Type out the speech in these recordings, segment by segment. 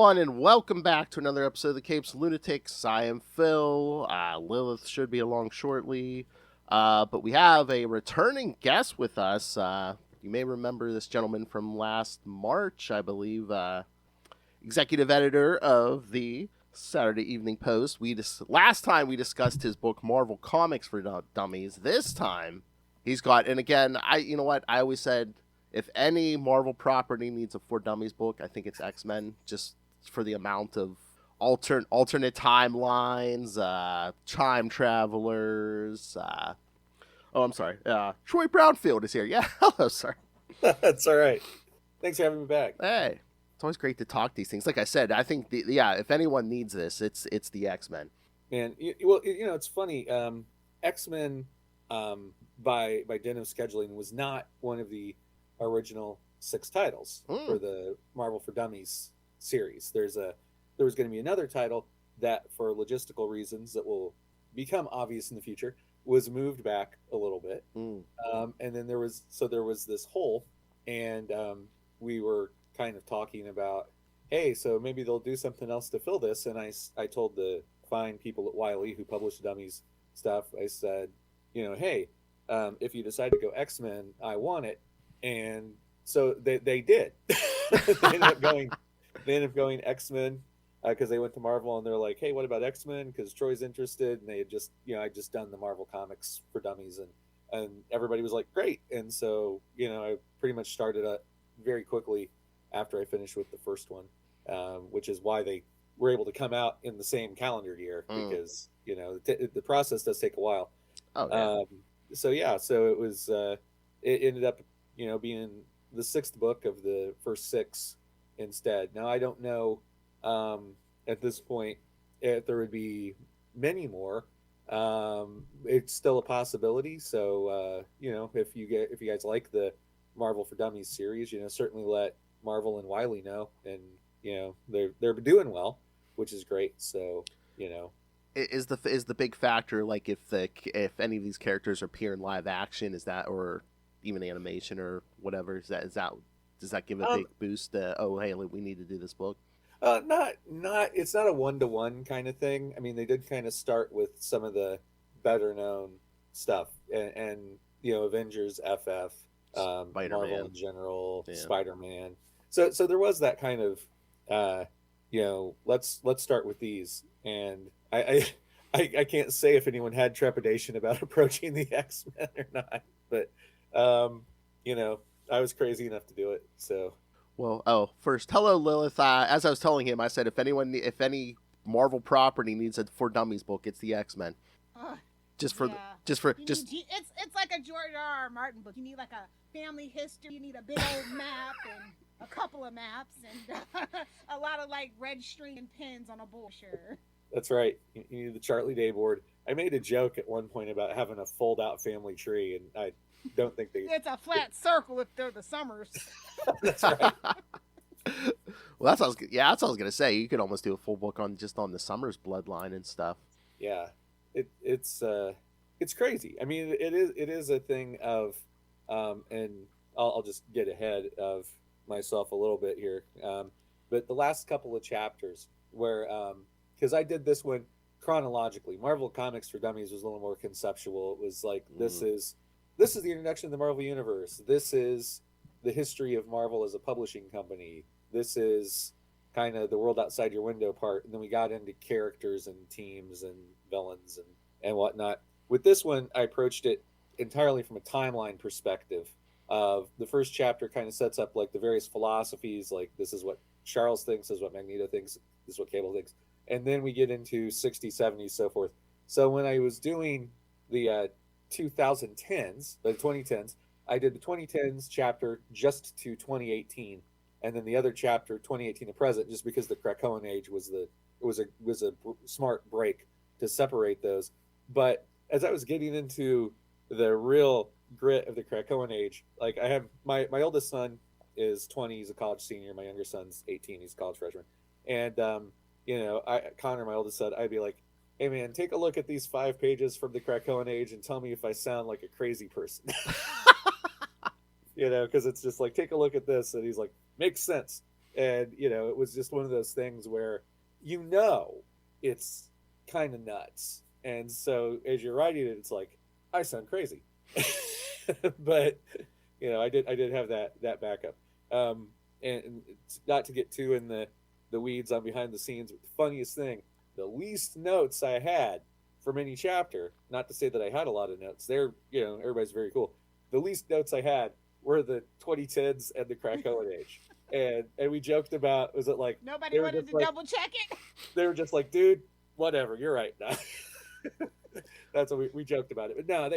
everyone, and welcome back to another episode of the CapesandLunatics. I am Phil. Lilith should be along shortly, but we have a returning guest with us. You may remember this gentleman from last March, I believe, executive editor of the Saturday Evening Post. Last time we discussed his book Marvel Comics for Dummies. This time he's got, and again, you know what, I always said, if any Marvel property needs a For Dummies book, I think it's X-Men, just for the amount of alternate timelines, time travelers. I'm sorry. Troy Brownfield is here. Yeah, hello, sir. That's all right. Thanks for having me back. Hey, it's always great to talk these things. Like I said, I think if anyone needs this, it's the X-Men. Man, it's funny. X-Men, by dint of scheduling, was not one of the original 6 titles for the Marvel for Dummies series. There was going to be another title that, for logistical reasons that will become obvious in the future, was moved back a little bit. And then there was this hole, and we were kind of talking about, hey, so maybe they'll do something else to fill this. And I told the fine people at Wiley who published Dummies stuff, I said, hey, if you decide to go X-Men, I want it. And so they did. They ended up going X-Men because they went to Marvel, and they're like, hey, what about X-Men? Because Troy's interested, and they had just, I just done the Marvel Comics for Dummies, and everybody was like, great. And so, I pretty much started very quickly after I finished with the first one, which is why they were able to come out in the same calendar year, because, the process does take a while. Oh, yeah. So it was, it ended up, being the 6th book of the first 6 instead. Now, I don't know at this point if there would be many more. It's still a possibility. So, if you guys like the Marvel for Dummies series, certainly let Marvel and Wiley know. And, they're doing well, which is great. So, Is the big factor, like, if any of these characters appear in live action, is that, or even animation or whatever, does that give a big boost? Hey, we need to do this book. It's not a 1-to-1 kind of thing. I mean, they did kind of start with some of the better known stuff, and Avengers, FF, Marvel in general, yeah. Spider-Man. So there was that kind of, let's start with these. And I can't say if anyone had trepidation about approaching the X-Men or not, but I was crazy enough to do it. So, well, first, hello, Lilith. As I was telling him, I said if any Marvel property needs a For Dummies book, it's the X-Men. It's like a George R.R. Martin book. You need like a family history. You need a big old map and a couple of maps and a lot of like red string and pins on a bullshit. That's right. You need the Charlie Day board. I made a joke at one point about having a fold-out family tree, and I don't think it's a flat circle if they're the Summers. That's right. Well, that's what I was gonna say. You could almost do a full book on the Summers bloodline and stuff. Yeah, it's crazy. I mean, it is a thing of, and I'll just get ahead of myself a little bit here. But the last couple of chapters where, because I did this one chronologically. Marvel Comics for Dummies was a little more conceptual. It was like, this is the introduction to the Marvel Universe. This is the history of Marvel as a publishing company. This is kind of the world outside your window part. And then we got into characters and teams and villains and whatnot. With this one, I approached it entirely from a timeline perspective. Of the first chapter kind of sets up like the various philosophies, like this is what Charles thinks, this is what Magneto thinks, this is what Cable thinks. And then we get into 60s, 70s, so forth. So when I was doing the 2010s, the 2010s, I did the 2010s chapter just to 2018, and then the other chapter 2018 to present, just because the Krakoan age was a smart break to separate those. But as I was getting into the real grit of the Krakoan age, like I have my oldest son is 20, he's a college senior. My younger son's 18, he's a college freshman, and Connor, my oldest son, I'd be like, hey man, take a look at these 5 pages from the Krakoan age and tell me if I sound like a crazy person. Because it's just like, take a look at this, and he's like, makes sense. And it was just one of those things where it's kind of nuts. And so as you're writing it, it's like, I sound crazy. But I did have that backup. And it's not to get too in the weeds on behind the scenes, but the funniest thing, the least notes I had from any chapter, not to say that I had a lot of notes, everybody's very cool. The least notes I had were the 2010s and the Krakoan age. And we joked about, was it like Nobody wanted to double check it. They were just like, dude, whatever, you're right. That's what we joked about it. But no,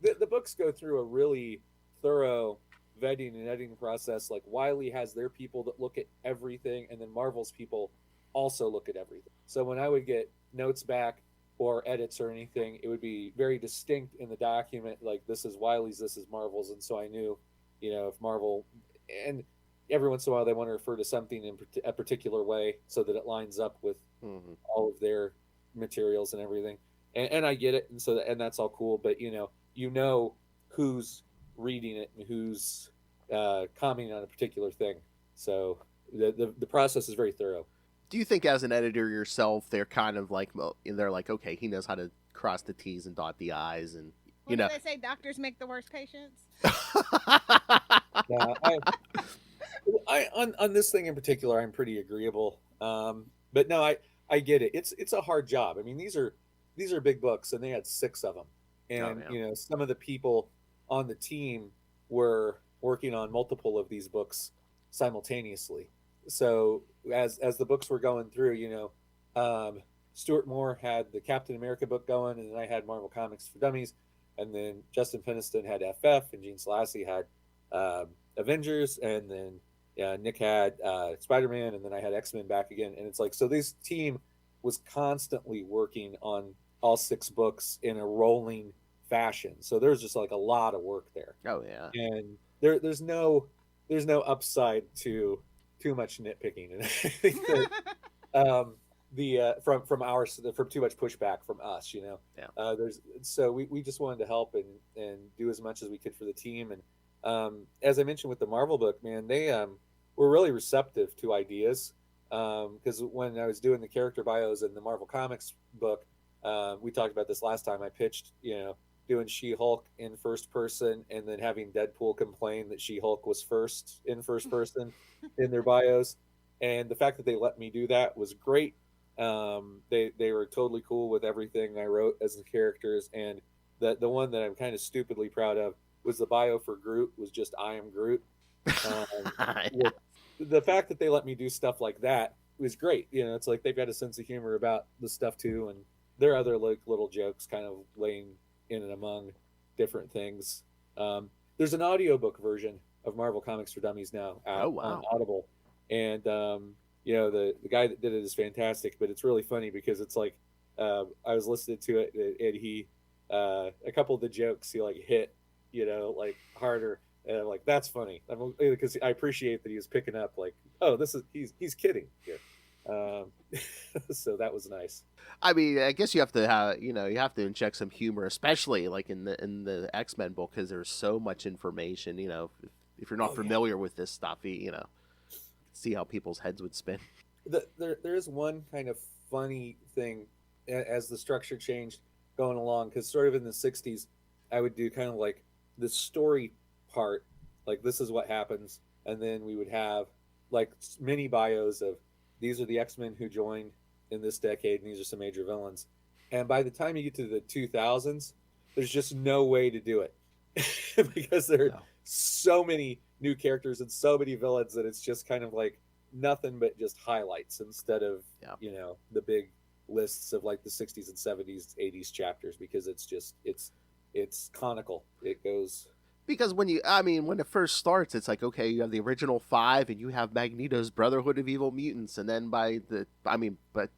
the books go through a really thorough vetting and editing process. Like Wiley has their people that look at everything, and then Marvel's people also look at everything. So when I would get notes back or edits or anything, it would be very distinct in the document. Like, this is Wiley's, this is Marvel's. And so I knew, if Marvel, and every once in a while they want to refer to something in a particular way so that it lines up with all of their materials and everything. And I get it. And that's all cool. But, who's reading it and who's commenting on a particular thing. So the process is very thorough. Do you think as an editor yourself, they're kind of like, they're like, okay, he knows how to cross the T's and dot the I's, and what do they say? Doctors make the worst patients. I on this thing in particular, I'm pretty agreeable. But no, I get it. It's a hard job. I mean, these are big books, and they had 6 of them, and some of the people on the team were working on multiple of these books simultaneously. So as the books were going through, Stuart Moore had the Captain America book going, and then I had Marvel Comics for Dummies, and then Justin Peniston had FF, and Gene Selassie had Avengers, and then Nick had Spider-Man, and then I had X-Men back again. And it's like, so this team was constantly working on all 6 books in a rolling fashion. So there's just like a lot of work there. Oh yeah. And there's no upside to too much nitpicking. And I think that from too much pushback from us, we just wanted to help and do as much as we could for the team. And as I mentioned with the Marvel book, man, they were really receptive to ideas. Because when I was doing the character bios in the Marvel Comics book, we talked about this last time. I pitched, doing She-Hulk in first person, and then having Deadpool complain that She-Hulk was in first person in their bios. And the fact that they let me do that was great. They were totally cool with everything I wrote as the characters. And the one that I'm kind of stupidly proud of was the bio for Groot was just I am Groot. The fact that they let me do stuff like that was great. It's like they've got a sense of humor about the stuff too, and there are other like little jokes kind of laying in and among different things. There's an audiobook version of Marvel Comics for Dummies now out on Audible, and the guy that did it is fantastic. But it's really funny because it's like I was listening to it, and he a couple of the jokes he like hit like harder. And I'm like, that's funny, because I appreciate that he was picking up like, oh, he's kidding here. So that was nice. I mean, I guess you have to have you have to inject some humor, especially like in the X-Men book, because there's so much information. If you're not familiar with this stuff, see how people's heads would spin. There is one kind of funny thing as the structure changed going along, because sort of in the 60s, I would do kind of like the story part, like this is what happens, and then we would have like mini bios of these are the X-Men who joined in this decade, and these are some major villains. And by the time you get to the 2000s, there's just no way to do it because there are so many new characters and so many villains that it's just kind of like nothing but just highlights instead of the big lists of like the 60s and 70s 80s chapters, because it's conical. It goes. Because when it first starts, it's like, okay, you have the original 5, and you have Magneto's Brotherhood of Evil Mutants, and then but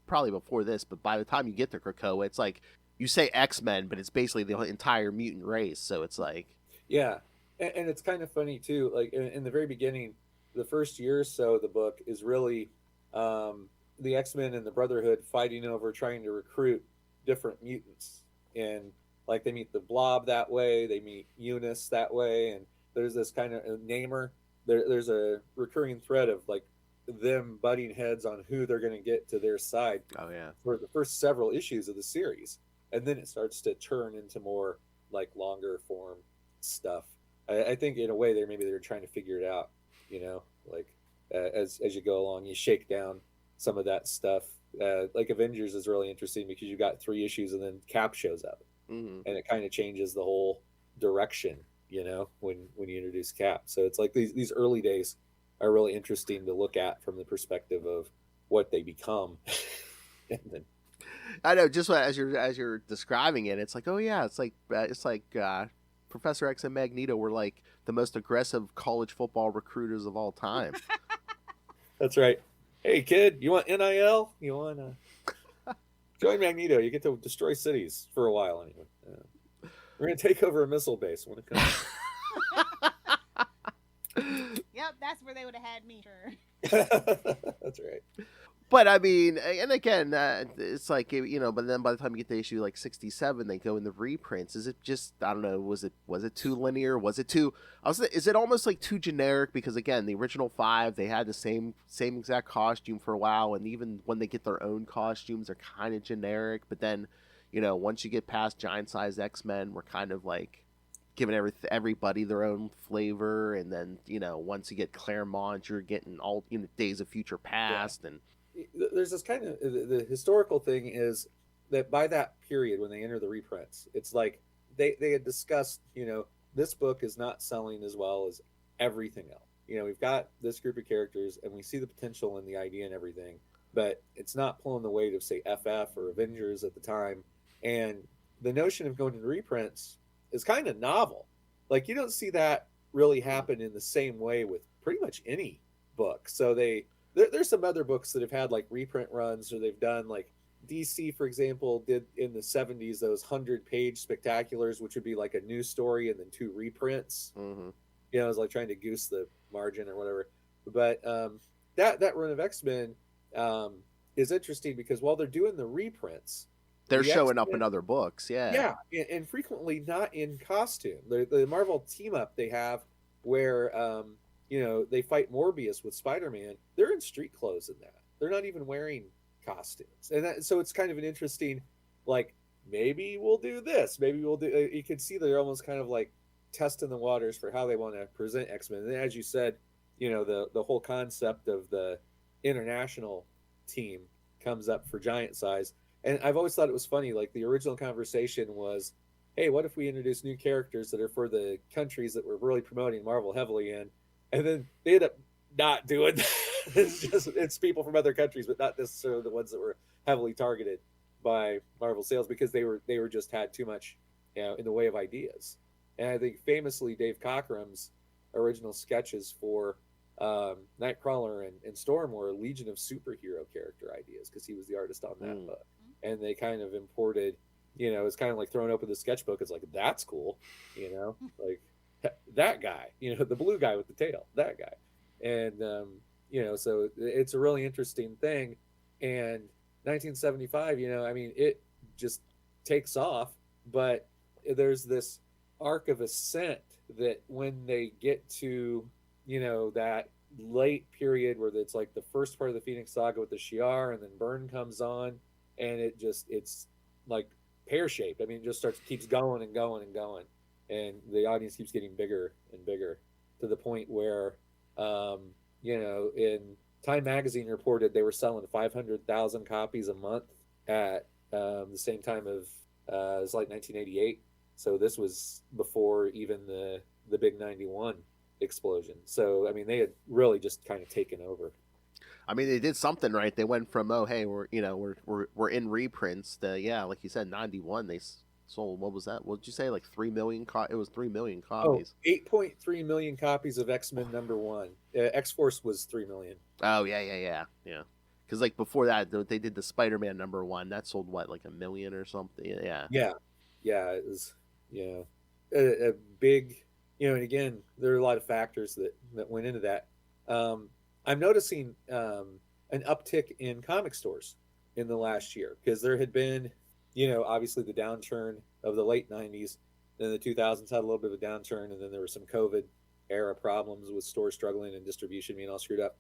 probably before this, but by the time you get to Krakoa, it's like, you say X-Men, but it's basically the entire mutant race, so it's like... Yeah, and it's kind of funny, too, like, in the very beginning, the first year or so of the book is really the X-Men and the Brotherhood fighting over trying to recruit different mutants, and... like they meet the Blob that way, they meet Eunice that way, and there's this kind of namer. There's a recurring thread of like them butting heads on who they're going to get to their side Oh yeah. for the first several issues of the series, and then it starts to turn into more like longer form stuff. I think in a way they're trying to figure it out, like as you go along, you shake down some of that stuff. Like Avengers is really interesting because you got 3 issues and then Cap shows up, Hmm. and it kind of changes the whole direction, when you introduce Cap. So it's like these early days are really interesting to look at from the perspective of what they become. And then I know. Just as you're describing it, it's like, oh yeah, it's like Professor X and Magneto were like the most aggressive college football recruiters of all time. that's right. Hey kid, you want NIL? You want to join Magneto? You get to destroy cities for a while anyway. We're gonna take over a missile base when it comes. Yep, that's where they would have had me. Sure. That's right. But I mean, and again, it's like, but then by the time you get to issue like 67, they go in the reprints. Is it just, I don't know, was it too linear? Was it too? Is it almost like too generic? Because again, the original 5, they had the same exact costume for a while, and even when they get their own costumes, they're kind of generic. But then, once you get past giant size X-Men, we're kind of like giving everybody their own flavor, and then once you get Claremont, you're getting all Days of Future Past, and There's this kind of the historical thing is that by that period when they enter the reprints, it's like they had discussed, this book is not selling as well as everything else. We've got this group of characters and we see the potential in the idea and everything, but it's not pulling the weight of, say, FF or Avengers at the time. And the notion of going to reprints is kind of novel. Like, you don't see that really happen in the same way with pretty much any book. So there's some other books that have had like reprint runs, or they've done like DC, for example, did in the 70s those 100-page spectaculars, which would be like a new story and then 2 reprints. mm-hmm. It was like trying to goose the margin or whatever. But that run of X-Men is interesting because while they're doing the reprints, They're the showing up X-Men, in other books, yeah. and frequently not in costume. The Marvel team up they have where they fight Morbius with Spider-Man. They're in street clothes in that. They're not even wearing costumes, and so it's kind of an interesting, like, maybe we'll do this. Maybe we'll do. You can see they're almost kind of like testing the waters for how they want to present X-Men. And then, as you said, the whole concept of the international team comes up for Giant Size. And I've always thought it was funny. Like, the original conversation was, hey, what if we introduce new characters that are for the countries that we're really promoting Marvel heavily in? And then they end up not doing that. It's people from other countries, but not necessarily the ones that were heavily targeted by Marvel sales, because they were just had too much, in the way of ideas. And I think famously Dave Cockrum's original sketches for Nightcrawler and Storm were a legion of superhero character ideas, because he was the artist on that book. And they kind of imported, it's kind of like throwing open the sketchbook. It's like, that's cool, like that guy, the blue guy with the tail, that guy. And, so it's a really interesting thing. And 1975, it just takes off, but there's this arc of ascent that when they get to, that late period where it's like the first part of the Phoenix Saga with the Shi'ar, and then Byrne comes on, and it's like pear-shaped. I mean, it just keeps going and going and going. And the audience keeps getting bigger and bigger, to the point where, in Time Magazine reported they were selling 500,000 copies a month at the same time of, it was like 1988. So this was before even the big 91 explosion. So, I mean, they had really just kind of taken over. I mean, they did something right. They went from, oh, hey, we're in reprints, to, yeah, like you said, 91, they sold, what was that? What did you say? Like 3 million? It was 3 million copies. 8.3 million copies of X-Men #1. X-Force was 3 million. Oh, yeah. Because like before that, they did the Spider-Man #1. That sold what, like 1 million or something? Yeah. It was, a big, and again, there are a lot of factors that went into that. I'm noticing an uptick in comic stores in the last year, because there had been, obviously the downturn of the late 90s. Then the 2000s had a little bit of a downturn, and then there were some COVID era problems with stores struggling and distribution being all screwed up.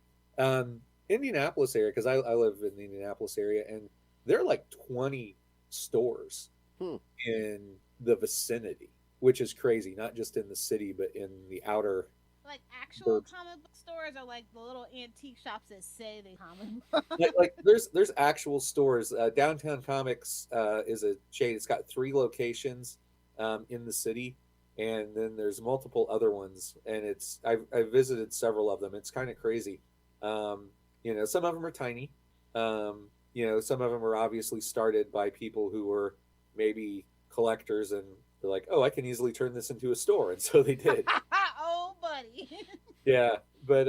Indianapolis area, because I live in the Indianapolis area, and there are like 20 stores Hmm. in the vicinity, which is crazy. Not just in the city, but in the outer Like actual burbs. comic book stores or like the little antique shops that say they comic Like there's actual stores. Downtown Comics is a chain. It's got 3 locations in the city, and then there's multiple other ones. And I've visited several of them. It's kind of crazy. Um, some of them are tiny. Some of them are obviously started by people who were maybe collectors, and they're like, oh, I can easily turn this into a store, and so they did. Oh, buddy. Yeah, but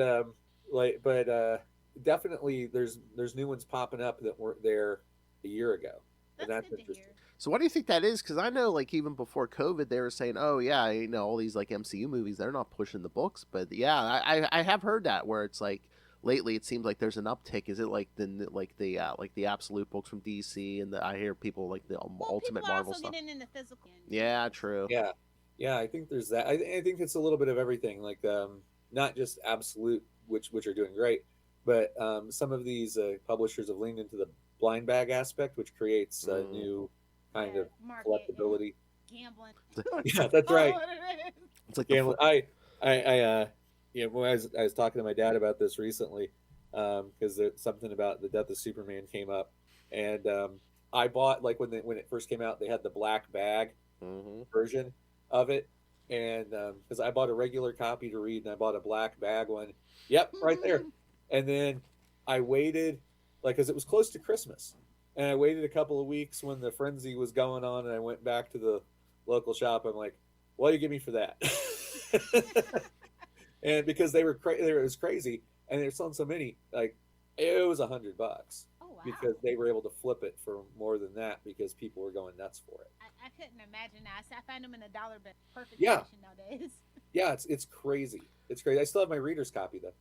definitely there's new ones popping up that weren't there a year ago, and That's that's good to interesting. hear. So what do you think that is? Because I know, like, even before COVID, they were saying, "Oh yeah, all these like MCU movies, they're not pushing the books." But yeah, I have heard that where it's like lately it seems like there's an uptick. Is it like the absolute books from DC, and I hear people like the Well, Ultimate people are Marvel also stuff. getting into physical. Yeah, true. Yeah, yeah, I think there's that. I think it's a little bit of everything, like not just absolute, which are doing great, but some of these publishers have leaned into the blind bag aspect, which creates a Mm. new kind Yeah, of market and collectability. gambling. Yeah, that's Oh, right. what it is. It's like Gambling. When I was talking to my dad about this recently, because something about the death of Superman came up, and I bought, like, when it first came out, they had the black bag hmm version of it, and because I bought a regular copy to read, and I bought a black bag one. Yep, right there. And then I waited, like, because it was close to Christmas, and I waited a couple of weeks when the frenzy was going on, and I went back to the local shop. I'm like, what do you give me for that? And because it was crazy, and they're selling so many, like, it was $100 Oh, wow. because they were able to flip it for more than that because people were going nuts for it. I couldn't imagine that. I find them in a dollar bin. Perfect Yeah. condition nowadays. Yeah, it's crazy. It's crazy. I still have my reader's copy though.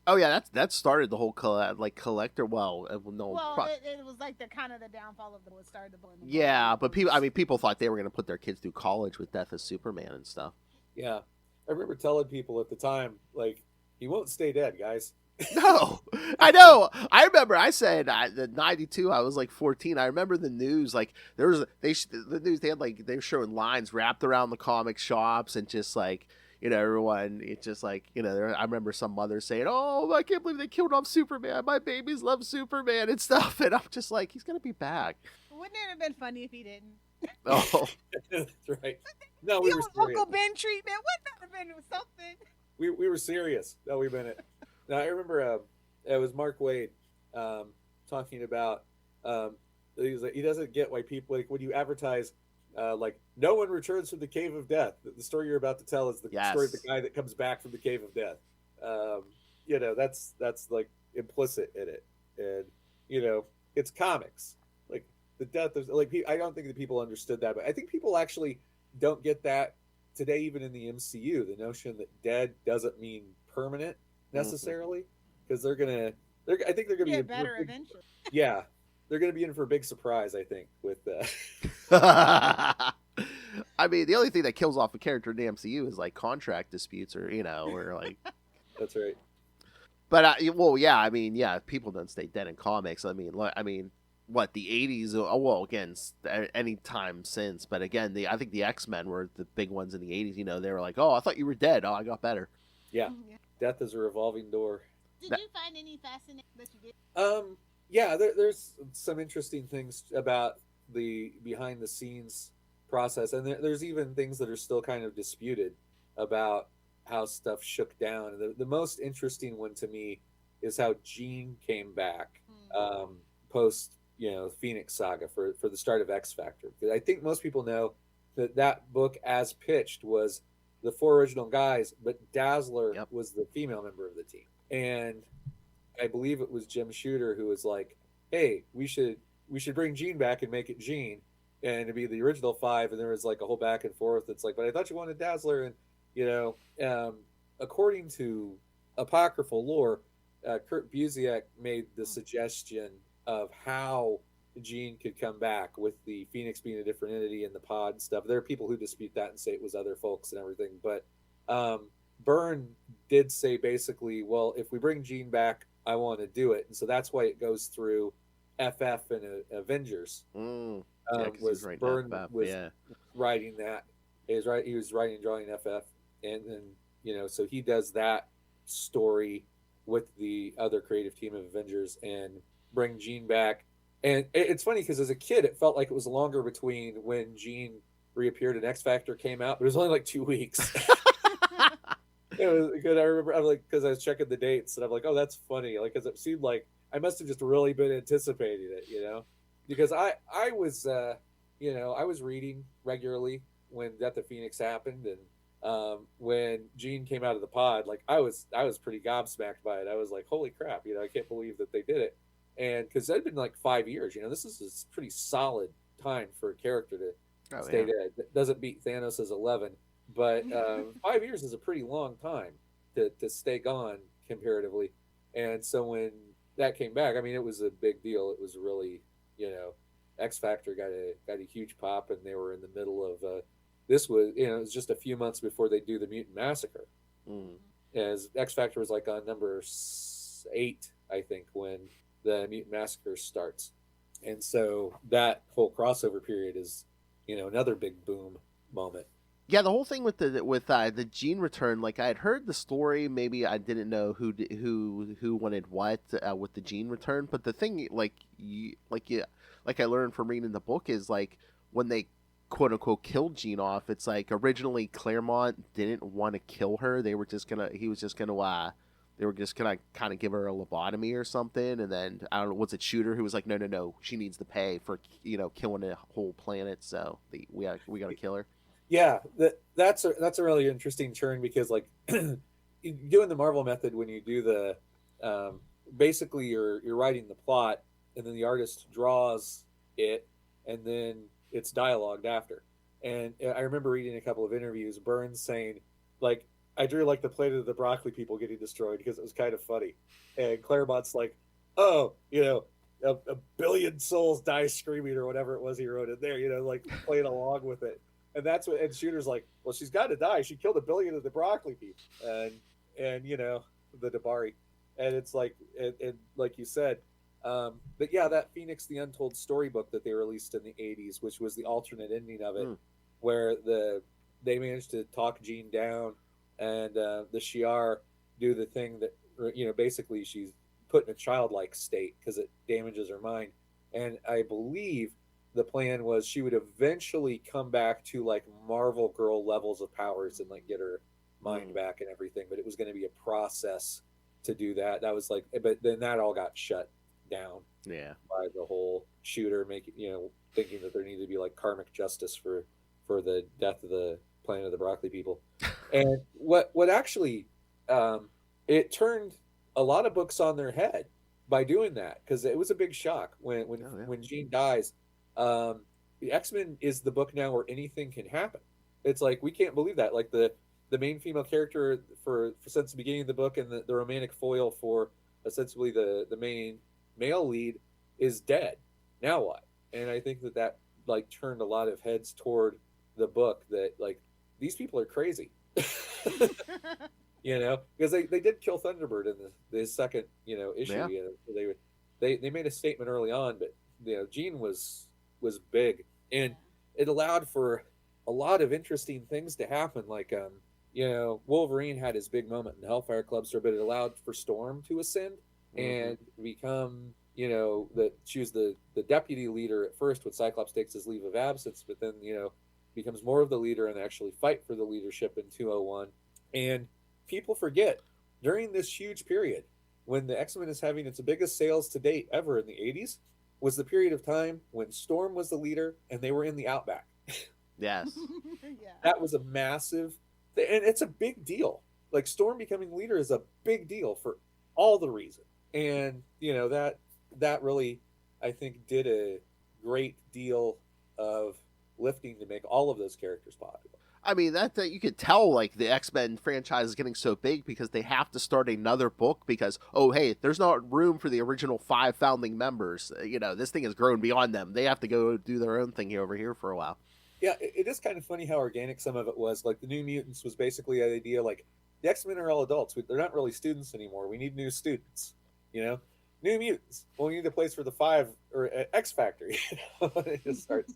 Oh yeah, that started the whole collector. Well, no, Well, it was like the kind of the downfall of what started the book. yeah, but people thought they were going to put their kids through college with Death of Superman and stuff. Yeah, I remember telling people at the time, like, he won't stay dead, guys. No, I know. I remember I said the '92. I was like 14. I remember the news. Like there was the news. They had like they were showing lines wrapped around the comic shops and just like everyone. It's just like I remember some mothers saying, "Oh, I can't believe they killed off Superman. My babies love Superman and stuff." And I'm just like, he's gonna be back. Wouldn't it have been funny if he didn't? Oh, That's right. No, we The were old serious. Uncle Ben treatment. Wouldn't that have been something? We were serious. No, we meant it. Now I remember it was Mark Waid talking about he doesn't get why people, like, when you advertise like, no one returns from the cave of death. The story you're about to tell is the story of the yes. guy that comes back from the cave of death. That's like implicit in it, and it's comics. Like, the death of, like, I don't think that people understood that, but I think people actually don't get that today, even in the MCU. The notion that dead doesn't mean permanent necessarily, because I think they're gonna be Get in for better a big, eventually. yeah, they're gonna be in for a big surprise, I think, with I mean, the only thing that kills off a character in the MCU is like contract disputes or or like. that's right. But well, yeah, I mean, yeah, people don't stay dead in comics. I mean, what the '80s? Oh, well, again, any time since. But again, I think the X-Men were the big ones in the '80s. They were like, "Oh, I thought you were dead. Oh, I got better." Yeah, Yeah. death is a revolving door. Did That- you find any fascinating that you did? Yeah, there's some interesting things about the behind the scenes process, and there's even things that are still kind of disputed about how stuff shook down. And the most interesting one to me is how Jean came back post Phoenix Saga for the start of X Factor. Because I think most people know that book, as pitched, was the 4 original guys, but Dazzler Yep. was the female member of the team, and I believe it was Jim Shooter who was like, "Hey, we should bring Jean back and make it Jean, and it'd be the original 5." And there was like a whole back and forth. It's like, but I thought you wanted Dazzler, and according to apocryphal lore, Kurt Busiek made the suggestion of how Jean could come back with the Phoenix being a different entity and the pod stuff. There are people who dispute that and say it was other folks and everything, but Byrne did say basically, well, if we bring Jean back I want to do it. And so that's why it goes through FF and Avengers. Yeah, because he was Was writing Byrne FF, was yeah. writing that. He was writing and drawing FF, and then so he does that story with the other creative team of Avengers and bring Jean back. And it's funny because as a kid, it felt like it was longer between when Jean reappeared and X Factor came out, but it was only like 2 weeks. It was good. I remember, I'm like, because I was checking the dates, and I'm like, oh, that's funny. Like, because it seemed like I must have just really been anticipating it, because I was, I was reading regularly when Death of Phoenix happened, and when Jean came out of the pod, like I was pretty gobsmacked by it. I was like, holy crap, I can't believe that they did it, and because it had been like 5 years, this is a pretty solid time for a character to stay dead. It doesn't beat Thanos' 11. But 5 years is a pretty long time to stay gone comparatively. And so when that came back, I mean, it was a big deal. It was really, X Factor got a huge pop, and they were in the middle of this was, it was just a few months before they do the Mutant Massacre. As X Factor was like on number 8, I think, when the Mutant Massacre starts. And so that whole crossover period is, another big boom moment. Yeah, the whole thing with the Jean return, like I had heard the story, maybe I didn't know who wanted what with the Jean return, but the thing like I learned from reading the book is like when they quote unquote killed Jean off, it's like originally Claremont didn't want to kill her. They were just gonna kind of give her a lobotomy or something, and then I don't know, was it Shooter who was like, no, she needs to pay for killing a whole planet, so we got to kill her. Yeah, that's a really interesting turn because like doing the Marvel method when you do the basically you're writing the plot and then the artist draws it and then it's dialogued after. And I remember reading a couple of interviews, Burns saying like I drew like the planet of the broccoli people getting destroyed because it was kind of funny, and Claremont's like, oh, a billion souls die screaming or whatever it was he wrote in there, like playing along with it. And that's what, and Shooter's like, well, she's got to die. She killed 1 billion of the broccoli people, and the Dabari, and it's like, and like you said, but yeah, that Phoenix the Untold storybook that they released in the '80s, which was the alternate ending of it, where they managed to talk Jean down, and the Shi'ar do the thing that basically she's put in a childlike state because it damages her mind, and I believe the plan was she would eventually come back to like Marvel Girl levels of powers and like get her mind back and everything. But it was going to be a process to do that. That was like, but then that all got shut down. Yeah. By the whole Shooter making, thinking that there needed to be like karmic justice for the death of the planet of the broccoli people. And what actually, it turned a lot of books on their head by doing that. Cause it was a big shock when Jean dies. The X-Men is the book now where anything can happen. It's like we can't believe that. Like the main female character for since the beginning of the book and the romantic foil for ostensibly the main male lead is dead. Now what? And I think that like turned a lot of heads toward the book that like these people are crazy. Because they did kill Thunderbird in the second issue. Yeah. They made a statement early on, but Jean was big, and it allowed for a lot of interesting things to happen. Like, Wolverine had his big moment in the Hellfire Club store, but it allowed for Storm to ascend and become, she was the deputy leader at first when Cyclops takes his leave of absence, but then, becomes more of the leader and actually fight for the leadership in 201. And people forget during this huge period when the X-Men is having its biggest sales to date ever in the 80s, was the period of time when Storm was the leader and they were in the Outback. Yes. Yeah. That was a massive, and it's a big deal. Like Storm becoming leader is a big deal for all the reason. And, that really, I think, did a great deal of lifting to make all of those characters popular. I mean, that you could tell, like, the X-Men franchise is getting so big because they have to start another book because, oh, hey, there's not room for the original 5 founding members. This thing has grown beyond them. They have to go do their own thing over here for a while. Yeah, it is kind of funny how organic some of it was. Like, the New Mutants was basically the idea, like, the X-Men are all adults. They're not really students anymore. We need new students. You know, New Mutants. Well, we need a place for the 5 or X Factor. You know, it just starts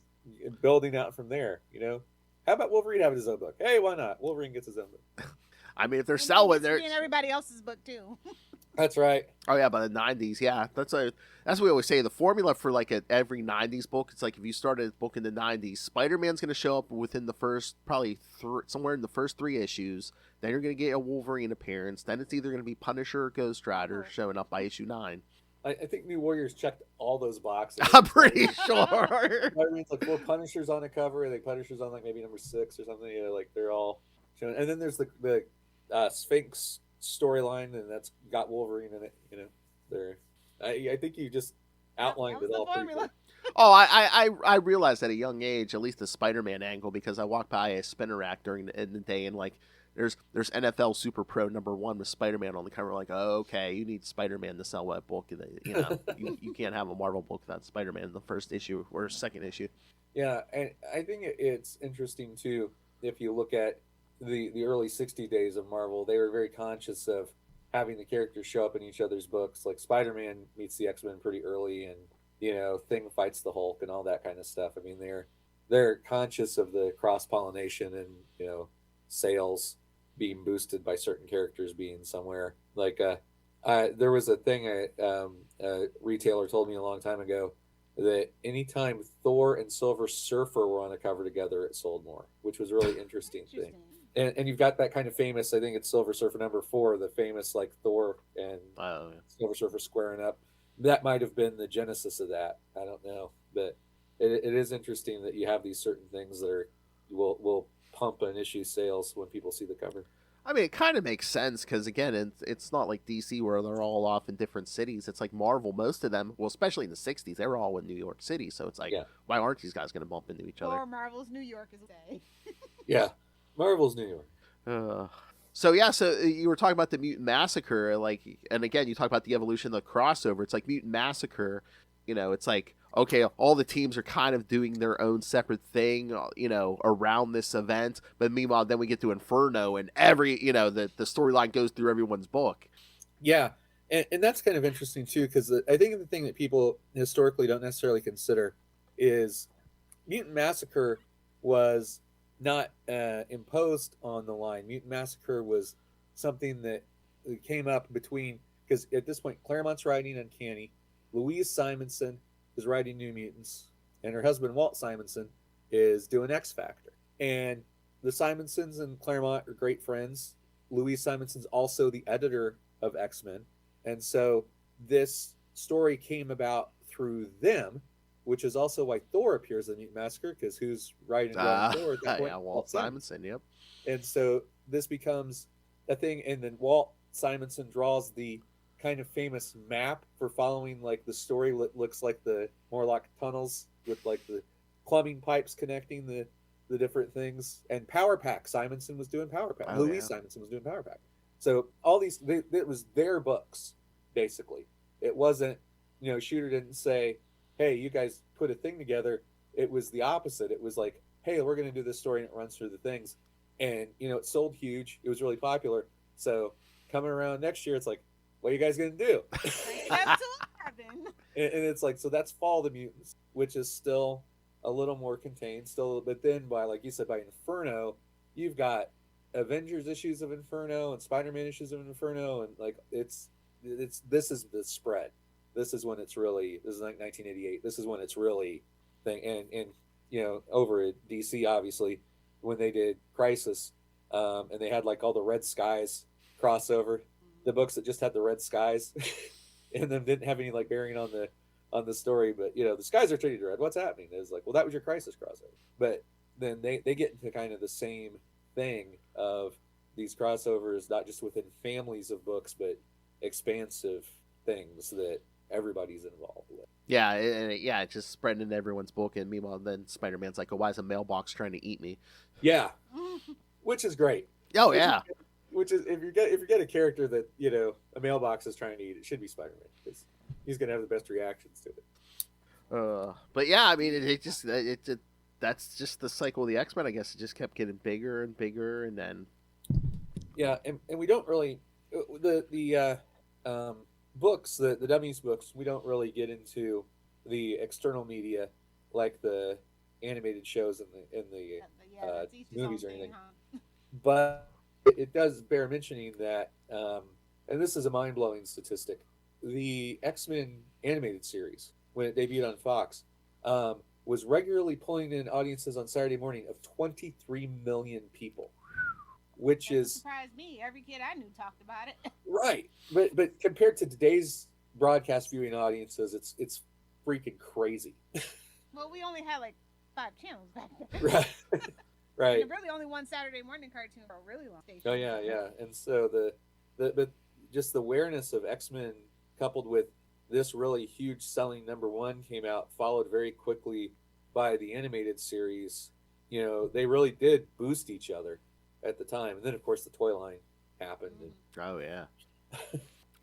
building out from there. You know, how about Wolverine having his own book? Hey, why not? Wolverine gets his own book. I mean, if they're And then he selling, gets to they're be in everybody else's book too. That's right. oh yeah, by the '90s, yeah, that's what we always say. The formula for like every '90s book, it's like if you started a book in the '90s, Spider-Man's going to show up within the first probably somewhere in the first 3 issues. Then you're going to get a Wolverine appearance. Then it's either going to be Punisher or Ghost Rider showing up by issue 9. I think New Warriors checked all those boxes. I'm pretty sure. Spider-Man's like, well, Punisher's on a cover. I think Punisher's on like maybe number 6 or something. You know, like they're all showing. And then there's the Sphinx storyline, and that's got Wolverine in it. You know, I think you just outlined it all pretty good. Oh, I realized at a young age, at least the Spider-Man angle, because I walked by a spinner rack in the day, and like there's NFL Super Pro #1 with Spider-Man on the cover. Like, oh, okay, you need Spider-Man to sell that book. You know, you can't have a Marvel book without Spider-Man in the first issue or second issue. Yeah, and I think it's interesting too. If you look at the early 60 days of Marvel, they were very conscious of having the characters show up in each other's books. Like Spider-Man meets the X-Men pretty early, and you know, Thing fights the Hulk and all that kind of stuff. I mean, they're conscious of the cross-pollination and, you know, sales being boosted by certain characters being somewhere. Like there was a thing a retailer told me a long time ago that anytime Thor and Silver Surfer were on a cover together, it sold more, which was a really interesting thing. And you've got that kind of famous, I think it's Silver Surfer #4, the famous like Thor and Silver Surfer squaring up. That might have been the genesis of that. I don't know, but it is interesting that you have these certain things that will pump an issue sales when people see the cover. I mean, it kind of makes sense because, again, it's not like DC where they're all off in different cities. It's like Marvel, most of them, well, especially in the 60s, they were all in New York City. So it's like, why aren't these guys going to bump into each other? Or Marvel's New York is okay. Yeah, Marvel's New York. So you were talking about the Mutant Massacre, like, and again, you talk about the evolution of the crossover. It's like Mutant Massacre, you know, it's like, okay, all the teams are kind of doing their own separate thing, you know, around this event. But meanwhile, then we get to Inferno, and the storyline goes through everyone's book. Yeah, and that's kind of interesting too, because I think the thing that people historically don't necessarily consider is Mutant Massacre was not imposed on the line. Mutant Massacre was something that came up between, because at this point Claremont's writing Uncanny, Louise Simonson is writing New Mutants, and her husband Walt Simonson is doing X Factor. And the Simonsons and Claremont are great friends. Louise Simonson's also the editor of X-Men, and so this story came about through them, which is also why Thor appears in Mutant Massacre, because who's writing Thor at that point? Yeah, Walt Simonson, yep. And so this becomes a thing, and then Walt Simonson draws the kind of famous map for following like the story that looks like the Morlock tunnels with like the plumbing pipes connecting the different things. And Power Pack, Simonson was doing Power Pack. Louise Simonson was doing Power Pack. So all these, it was their books, basically. It wasn't, you know, Shooter didn't say, hey, you guys put a thing together. It was the opposite. It was like, hey, we're going to do this story, and it runs through the things. And, you know, it sold huge. It was really popular. So coming around next year, it's like, what are you guys going to do? And it's like, so that's Fall of the Mutants, which is still a little more contained, but then by, like you said, by Inferno, you've got Avengers issues of Inferno and Spider-Man issues of Inferno, and like this is the spread. This is when it's really, this is like 1988. This is when it's really thing. And you know, over at DC, obviously, when they did Crisis, and they had like all the Red Skies crossover, the books that just had the red skies and them didn't have any like bearing on the story, but you know, the skies are treated red. What's happening? It's like, well, that was your Crisis crossover. But then they get into kind of the same thing of these crossovers, not just within families of books, but expansive things that everybody's involved with. Yeah, it's just spreading into everyone's book, and meanwhile, then Spider-Man's like, oh, why is a mailbox trying to eat me? Yeah, which is great. Oh, yeah. Which is, if you get a character that, you know, a mailbox is trying to eat, it should be Spider-Man, because he's going to have the best reactions to it. But yeah, I mean, that's just the cycle of the X-Men, I guess. It just kept getting bigger and bigger, and then... Yeah, and we don't really... The books, the Dummies books, we don't really get into the external media like the animated shows and the Yeah, that's each his own movies or thing, anything. huh? But it does bear mentioning that, and this is a mind blowing statistic: the X-Men animated series, when it debuted on Fox, was regularly pulling in audiences on Saturday morning of 23 million people, which Doesn't is surprise me. Every kid I knew talked about it. right. But compared to today's broadcast viewing audiences, it's freaking crazy. Well, we only had like 5 channels back then. Right. And Right. there really only one Saturday morning cartoon for a really long station. Oh yeah, yeah. And so but just the awareness of X-Men coupled with this really huge selling number one came out, followed very quickly by the animated series. You know, they really did boost each other at the time. And then of course the toy line happened. And, Oh yeah.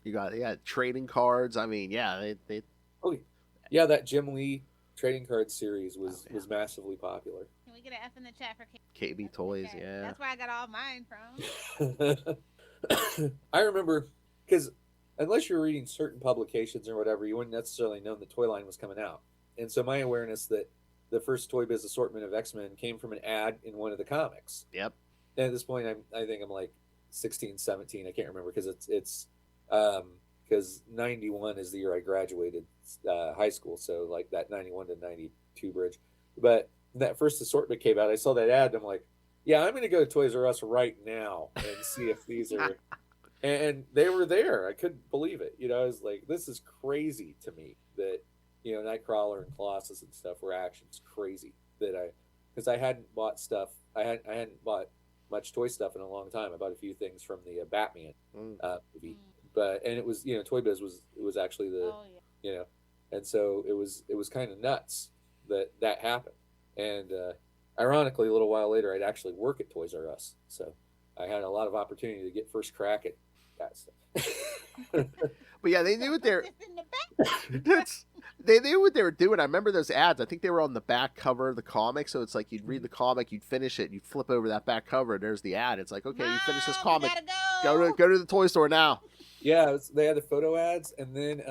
You got trading cards. I mean, yeah, they oh yeah, that Jim Lee trading card series was yeah. was massively popular. Can we get an F in the chat for KB toys. Yeah. That's where I got all mine from. I remember because unless you're reading certain publications or whatever, you wouldn't necessarily know the toy line was coming out. And so my awareness that the first Toy Biz assortment of X-Men came from an ad in one of the comics. Yep. And at this point, I think I'm like 16, 17. I can't remember because it's because 91 is the year I graduated high school. So like that 91 to 92 bridge. But that first assortment came out. I saw that ad. And I'm like, yeah, I'm going to go to Toys R Us right now and see if these are. And they were there. I couldn't believe it. You know, I was like, this is crazy to me that, you know, Nightcrawler and Colossus and stuff were actions crazy that because I hadn't bought stuff. I hadn't bought much toy stuff in a long time. I bought a few things from the Batman movie, but and it was, you know, Toy Biz was actually the, you know, and so it was kind of nuts that happened. And ironically, a little while later, I'd actually work at Toys R Us, so I had a lot of opportunity to get first crack at that stuff. But yeah, they knew what they're. They knew what they were doing. I remember those ads. I think they were on the back cover of the comic. So it's like you'd read the comic, you'd finish it, you'd flip over that back cover, and there's the ad. It's like, okay, you finish this comic. Go to the toy store now. Yeah, they had the photo ads, and then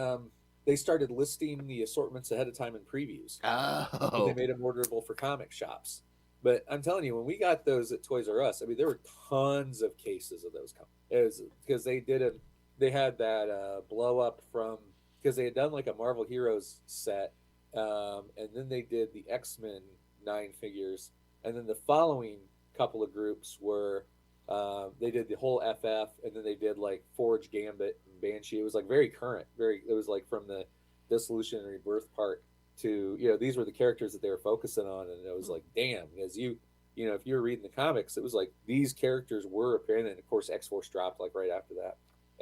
they started listing the assortments ahead of time in previews. Oh. They made them orderable for comic shops. But I'm telling you, when we got those at Toys R Us, I mean, there were tons of cases of those comics. It was because they had that blow up from because they had done like a Marvel Heroes set, and then they did the X-Men 9 figures, and then the following couple of groups were they did the whole FF, and then they did like Forge, Gambit, and Banshee. It was like very current, it was like from the Dissolution and Rebirth part to, you know, these were the characters that they were focusing on, and it was like, damn, because you know, if you were reading the comics, it was like these characters were apparent, and of course X-Force dropped like right after that,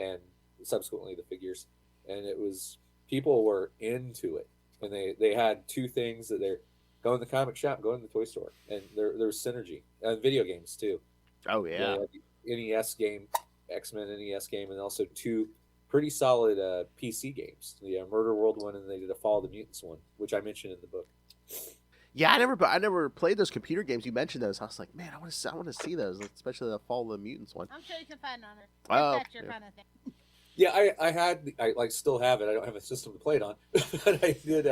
and subsequently the figures. And it was, people were into it, and they had two things that they're go in the comic shop, go in the toy store, and there was synergy. And video games too. Oh yeah, NES game, X-Men NES game, and also two pretty solid PC games, the Murder World one, and they did a Fall of the Mutants one, which I mentioned in the book. Yeah, I never played those computer games. You mentioned those. I was like, man, I want to see those, especially the Fall of the Mutants one. I'm sure you can find on it. Oh, That's your kind of thing. Yeah, I like still have it. I don't have a system to play it on, but I did.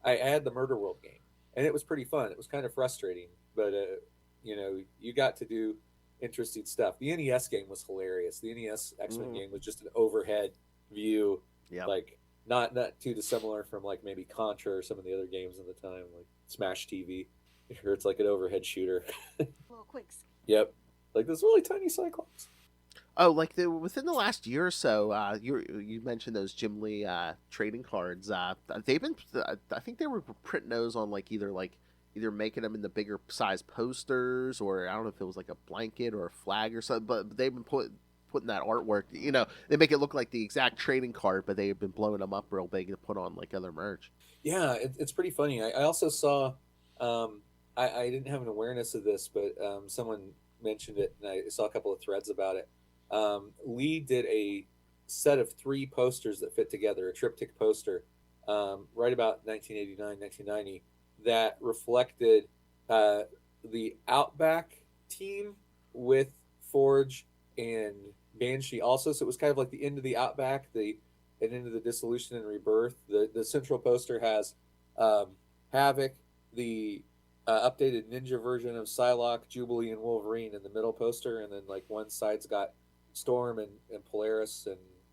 I had the Murder World game, and it was pretty fun. It was kind of frustrating, but you know, you got to do interesting stuff. The NES game was hilarious. The NES X-Men game was just an overhead view, like not too dissimilar from like maybe Contra or some of the other games at the time, like Smash TV, where it's like an overhead shooter. A little quick. Yep, like this really tiny Cyclops. Oh, like within the last year or so, you mentioned those Jim Lee trading cards. They've been, I think they were printing those on either making them in the bigger size posters, or I don't know if it was like a blanket or a flag or something. But they've been putting that artwork. You know, they make it look like the exact trading card, but they've been blowing them up real big to put on like other merch. Yeah, it's pretty funny. I also saw, I didn't have an awareness of this, but someone mentioned it, and I saw a couple of threads about it. Lee did a set of 3 posters that fit together, a triptych poster, right about 1989, 1990, that reflected the Outback team with Forge and Banshee also. So it was kind of like the end of the Outback, the and into the Dissolution and Rebirth. The central poster has Havoc, the updated ninja version of Psylocke, Jubilee, and Wolverine in the middle poster, and then like one side's got Storm and Polaris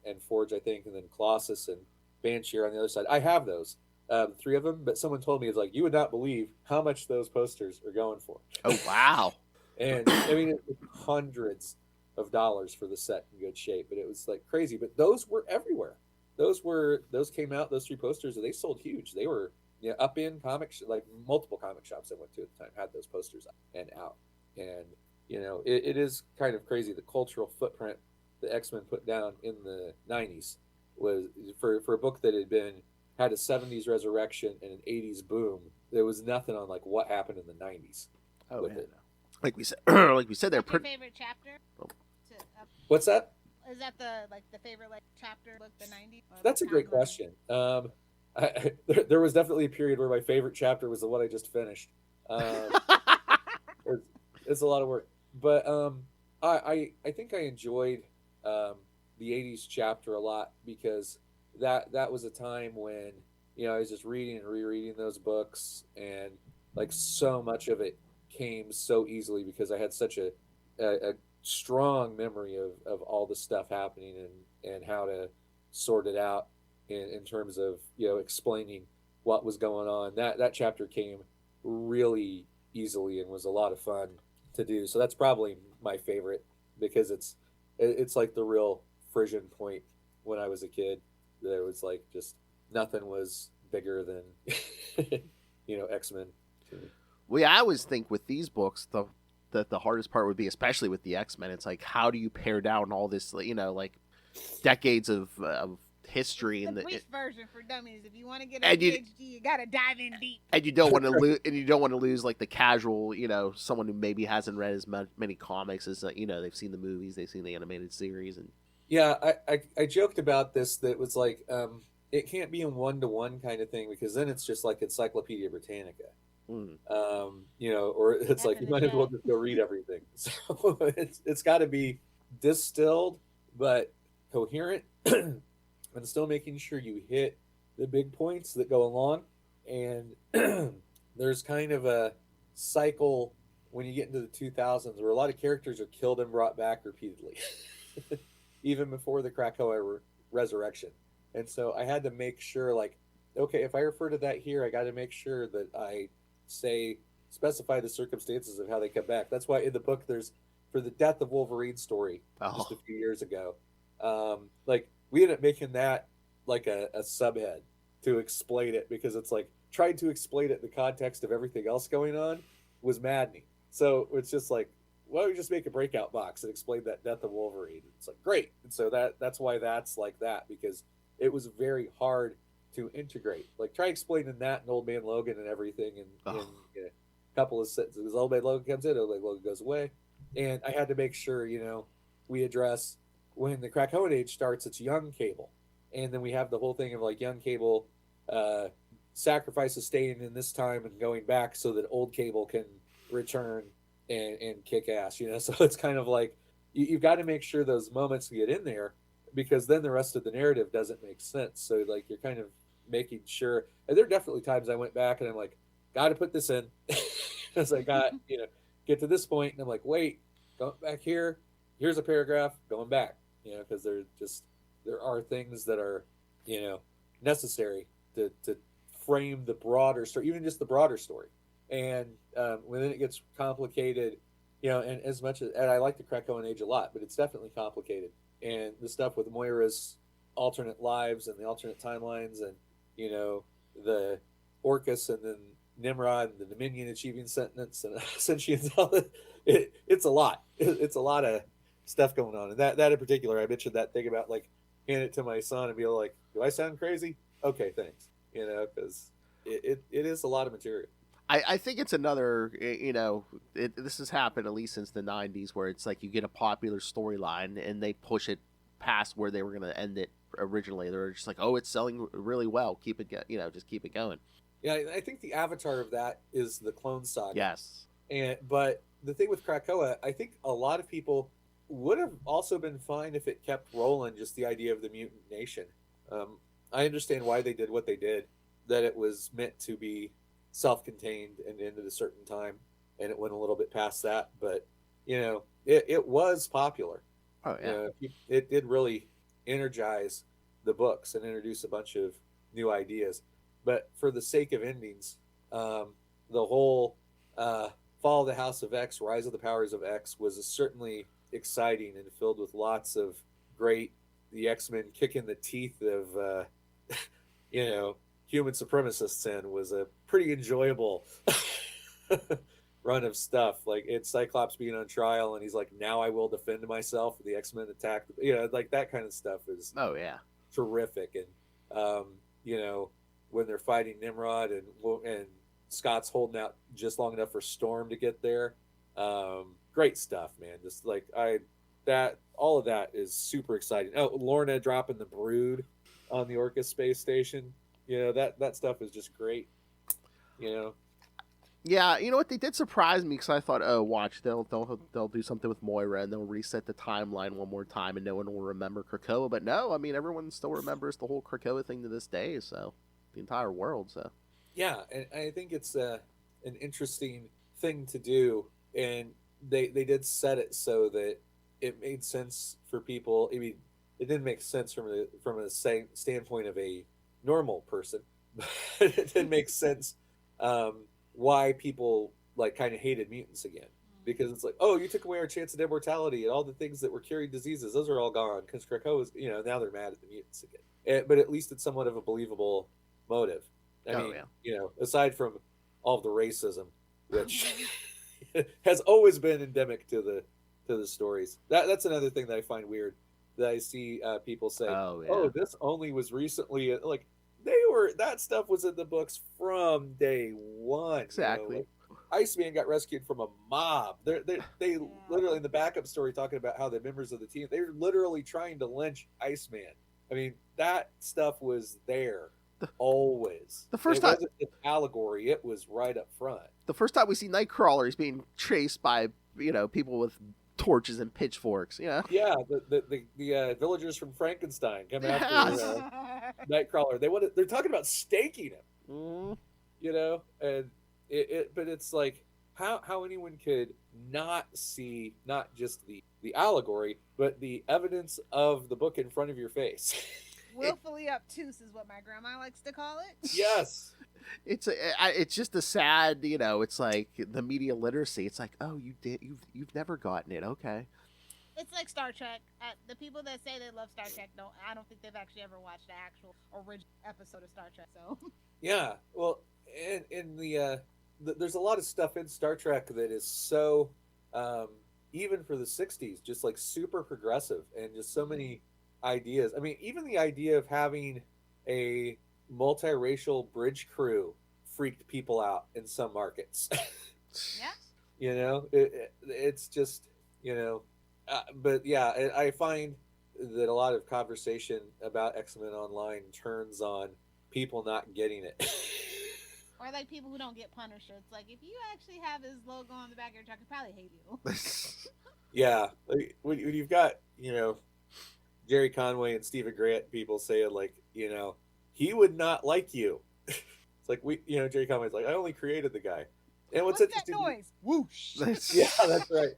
and Forge, I think, and then Colossus and Banshee on the other side. I have those, 3 of them, but someone told me, it's like, you would not believe how much those posters are going for. Oh, wow. And I mean, it's hundreds of dollars for the set in good shape, but it was like crazy. But those were everywhere. Those came out, those 3 posters, and they sold huge. They were up in comics, like multiple comic shops I went to at the time had those posters up and out. And it is kind of crazy the cultural footprint the X-Men put down in the 90s was for a book that had a 70s resurrection and an 80s boom. There was nothing on like what happened in the 90s. Oh, with yeah. it. Like we said, they're What's your favorite chapter? Oh. What's that? Is that the favorite chapter book, the 90s? That's a great question. There was definitely a period where my favorite chapter was the one I just finished. It's a lot of work, but I think I enjoyed the 80s chapter a lot because that was a time when I was just reading and rereading those books, and like so much of it came so easily because I had such a strong memory of all the stuff happening and how to sort it out in terms of explaining what was going on. That chapter came really easily and was a lot of fun to do. So that's probably my favorite because it's like the real frisson point when I was a kid. There was like just nothing was bigger than X-Men. Well, yeah, I always think with these books, that the hardest part would be, especially with the X-Men, it's like, how do you pare down all this, like decades of history it's and the the brief version for dummies. If you want to get a PhD, you gotta dive in deep. and you don't want to lose, and you don't want to lose like the casual, someone who maybe hasn't read as many comics as they've seen the movies, they've seen the animated series, and yeah, I joked about this that was like it can't be a 1-to-1 kind of thing because then it's just like Encyclopedia Britannica. Or it's like you might as well just go read everything. So it's got to be distilled but coherent, and still making sure you hit the big points that go along. And there's kind of a cycle when you get into the 2000s where a lot of characters are killed and brought back repeatedly, even before the Krakoa resurrection. And so I had to make sure, like, okay, if I refer to that here, I got to make sure that I specify the circumstances of how they come back. That's why in the book there's, for the Death of Wolverine story just a few years ago, like we ended up making that like a subhead to explain it because it's like trying to explain it in the context of everything else going on was maddening. So it's just like, why don't we just make a breakout box and explain that Death of Wolverine? It's like, great. And so that's why that's like that, because it was very hard to integrate. Like try explaining that in Old Man Logan and everything in a couple of sentences. Old Man Logan comes in, Old Man Logan goes away. And I had to make sure, we address when the Krakoan age starts, it's young Cable. And then we have the whole thing of like young Cable sacrifices staying in this time and going back so that old Cable can return and kick ass, So it's kind of like you've got to make sure those moments get in there because then the rest of the narrative doesn't make sense. So like you're kind of making sure. And there are definitely times I went back and I'm like, got to put this in because I got, get to this point and I'm like, wait, going back here. Here's a paragraph going back, because there are things that are, necessary to frame the broader story, even just the broader story. And when then it gets complicated, and as much as, and I like the Krakoan age a lot, but it's definitely complicated. And the stuff with Moira's alternate lives and the alternate timelines and, the Orcus and then Nimrod and the Dominion achieving sentience and sentience, all that, it's a lot. It's a lot of stuff going on. And that in particular, I mentioned that thing about like hand it to my son and be like, do I sound crazy? Okay, thanks. Because it is a lot of material. I think it's another, this has happened at least since the 90s where it's like you get a popular storyline and they push it past where they were going to end it originally. They're just like, oh, it's selling really well. Keep it, just keep it going. Yeah, I think the avatar of that is the Clone Saga. Yes. But the thing with Krakoa, I think a lot of people would have also been fine if it kept rolling, just the idea of the mutant nation. I understand why they did what they did, that it was meant to be self-contained and ended a certain time, and it went a little bit past that. But it was popular. Oh yeah. It did really energize the books and introduce a bunch of new ideas. But for the sake of endings, the whole Fall of the House of X, Rise of the Powers of X was certainly exciting and filled with lots of great, the X-Men kicking the teeth of human supremacists in, was a pretty enjoyable run of stuff. Like, it's Cyclops being on trial and he's like, now I will defend myself. The X-Men attack, like that kind of stuff is Oh yeah. terrific. And when they're fighting Nimrod and Scott's holding out just long enough for Storm to get there, great stuff, man. Just like all of that is super exciting. Oh, Lorna dropping the Brood on the Orcus space station, that stuff is just great. Yeah, you know what? They did surprise me because I thought, oh, watch, they'll do something with Moira and they'll reset the timeline one more time and no one will remember Krakoa. But no, I mean, everyone still remembers the whole Krakoa thing to this day. So the entire world. So yeah, and I think it's an interesting thing to do, and they did set it so that it made sense for people. I mean, it didn't make sense from a standpoint of a normal person, but it did make sense why people like kind of hated mutants again, because it's like, oh, you took away our chance of immortality and all the things that were curing diseases, those are all gone because Krakoa is, now they're mad at the mutants again. But at least it's somewhat of a believable motive. I mean, aside from all of the racism, which has always been endemic to the stories. That's another thing that I find weird, that I see people say, oh, this only was recently, like, that stuff was in the books from day one. Exactly. Iceman got rescued from a mob. They literally, in the backup story, talking about how the members of the team, they were literally trying to lynch Iceman. I mean, that stuff was there always. The first time, it wasn't an allegory, it was right up front. The first time we see Nightcrawler, he's being chased by people with torches and pitchforks. Yeah, the villagers from Frankenstein come after Nightcrawler. They're talking about staking him. And but it's like how anyone could not see not just the allegory, but the evidence of the book in front of your face. Willfully obtuse is what my grandma likes to call it. Yes. It's just a sad, it's like the media literacy. It's like, oh, you've never gotten it. Okay. It's like Star Trek. The people that say they love Star Trek I don't think they've actually ever watched the actual original episode of Star Trek. So. Yeah. Well, in there's a lot of stuff in Star Trek that is so, even for the 60s, just like super progressive and just so many ideas. I mean, even the idea of having a multiracial bridge crew freaked people out in some markets. Yeah. It's just, but yeah, I find that a lot of conversation about X-Men Online turns on people not getting it. Or like people who don't get Punisher. It's like, if you actually have his logo on the back of your truck, he'd probably hate you. Yeah. Like, when you've got, Jerry Conway and Stephen Grant people saying, like, he would not like you. It's like, Jerry Conway's like, I only created the guy. And what's that noise? Whoosh. Yeah, that's right.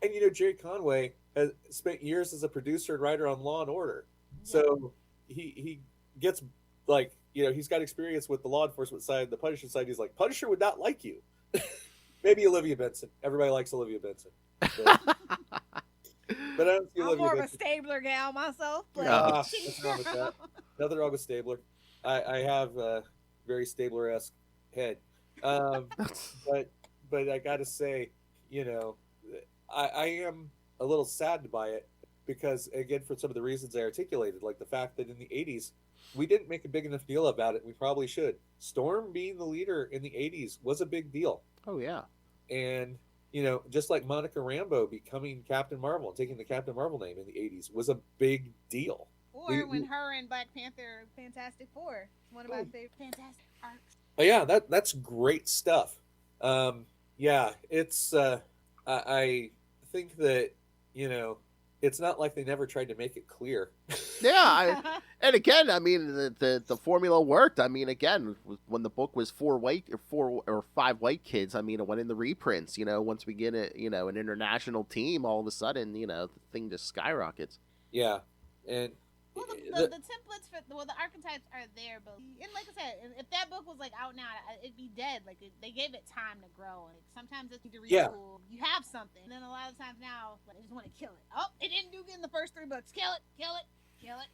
And Jerry Conway has spent years as a producer and writer on Law and Order. Yeah. So he gets, like, he's got experience with the law enforcement side, the Punisher side. He's like, Punisher would not like you. Maybe Olivia Benson. Everybody likes Olivia Benson. But I don't see I'm Olivia more Benson. of a Stabler gal myself. But nothing wrong with that. Nothing wrong with Stabler. I have a very Stabler-esque head. But I got to say, I am a little saddened by it because, again, for some of the reasons I articulated, like the fact that in the 80s, we didn't make a big enough deal about it. We probably should. Storm being the leader in the 80s was a big deal. Oh, yeah. And, just like Monica Rambeau becoming Captain Marvel and taking the Captain Marvel name in the 80s was a big deal. Or when her and Black Panther, Fantastic Four, one of my favorite fantastic arcs. Oh, yeah, that's great stuff. Yeah, it's, I think that, it's not like they never tried to make it clear. Yeah, and again, I mean, the formula worked. I mean, again, when the book was four or five white kids, I mean, it went in the reprints. Once we get it, an international team, all of a sudden, the thing just skyrockets. Yeah, and Well, the templates for the archetypes are there, but like I said, if that book was like out now, it'd be dead. Like they gave it time to grow. Like sometimes it's to retool. You have something, and then a lot of times now, like, they just want to kill it. Oh, it didn't do good in the first 3 books. Kill it, kill it, kill it.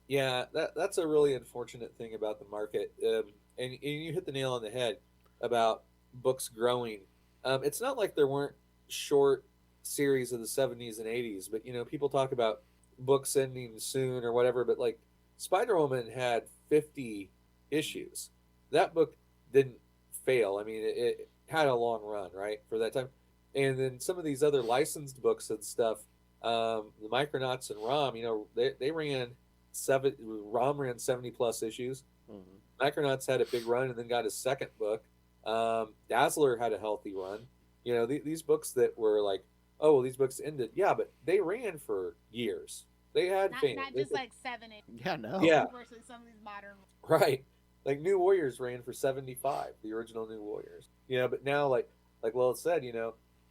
yeah, that's a really unfortunate thing about the market. And you hit the nail on the head about books growing. It's not like there weren't short series of the 70s and 80s, but people talk about books ending soon or whatever, but like Spider-Woman had 50 issues. That book didn't fail. I mean, it had a long run, right, for that time. And then some of these other licensed books and stuff, the Micronauts and Rom, they ran Rom ran 70 plus issues. Mm-hmm. Micronauts had a big run and then got his second book. Dazzler had a healthy run. These books that were like, oh, well, these books ended. Yeah, but they ran for years. They had fame. Not just like 7 8. Yeah, no. Yeah. Versus some of these modern. Right. Like New Warriors ran for 75, the original New Warriors. But now, like Lilith said,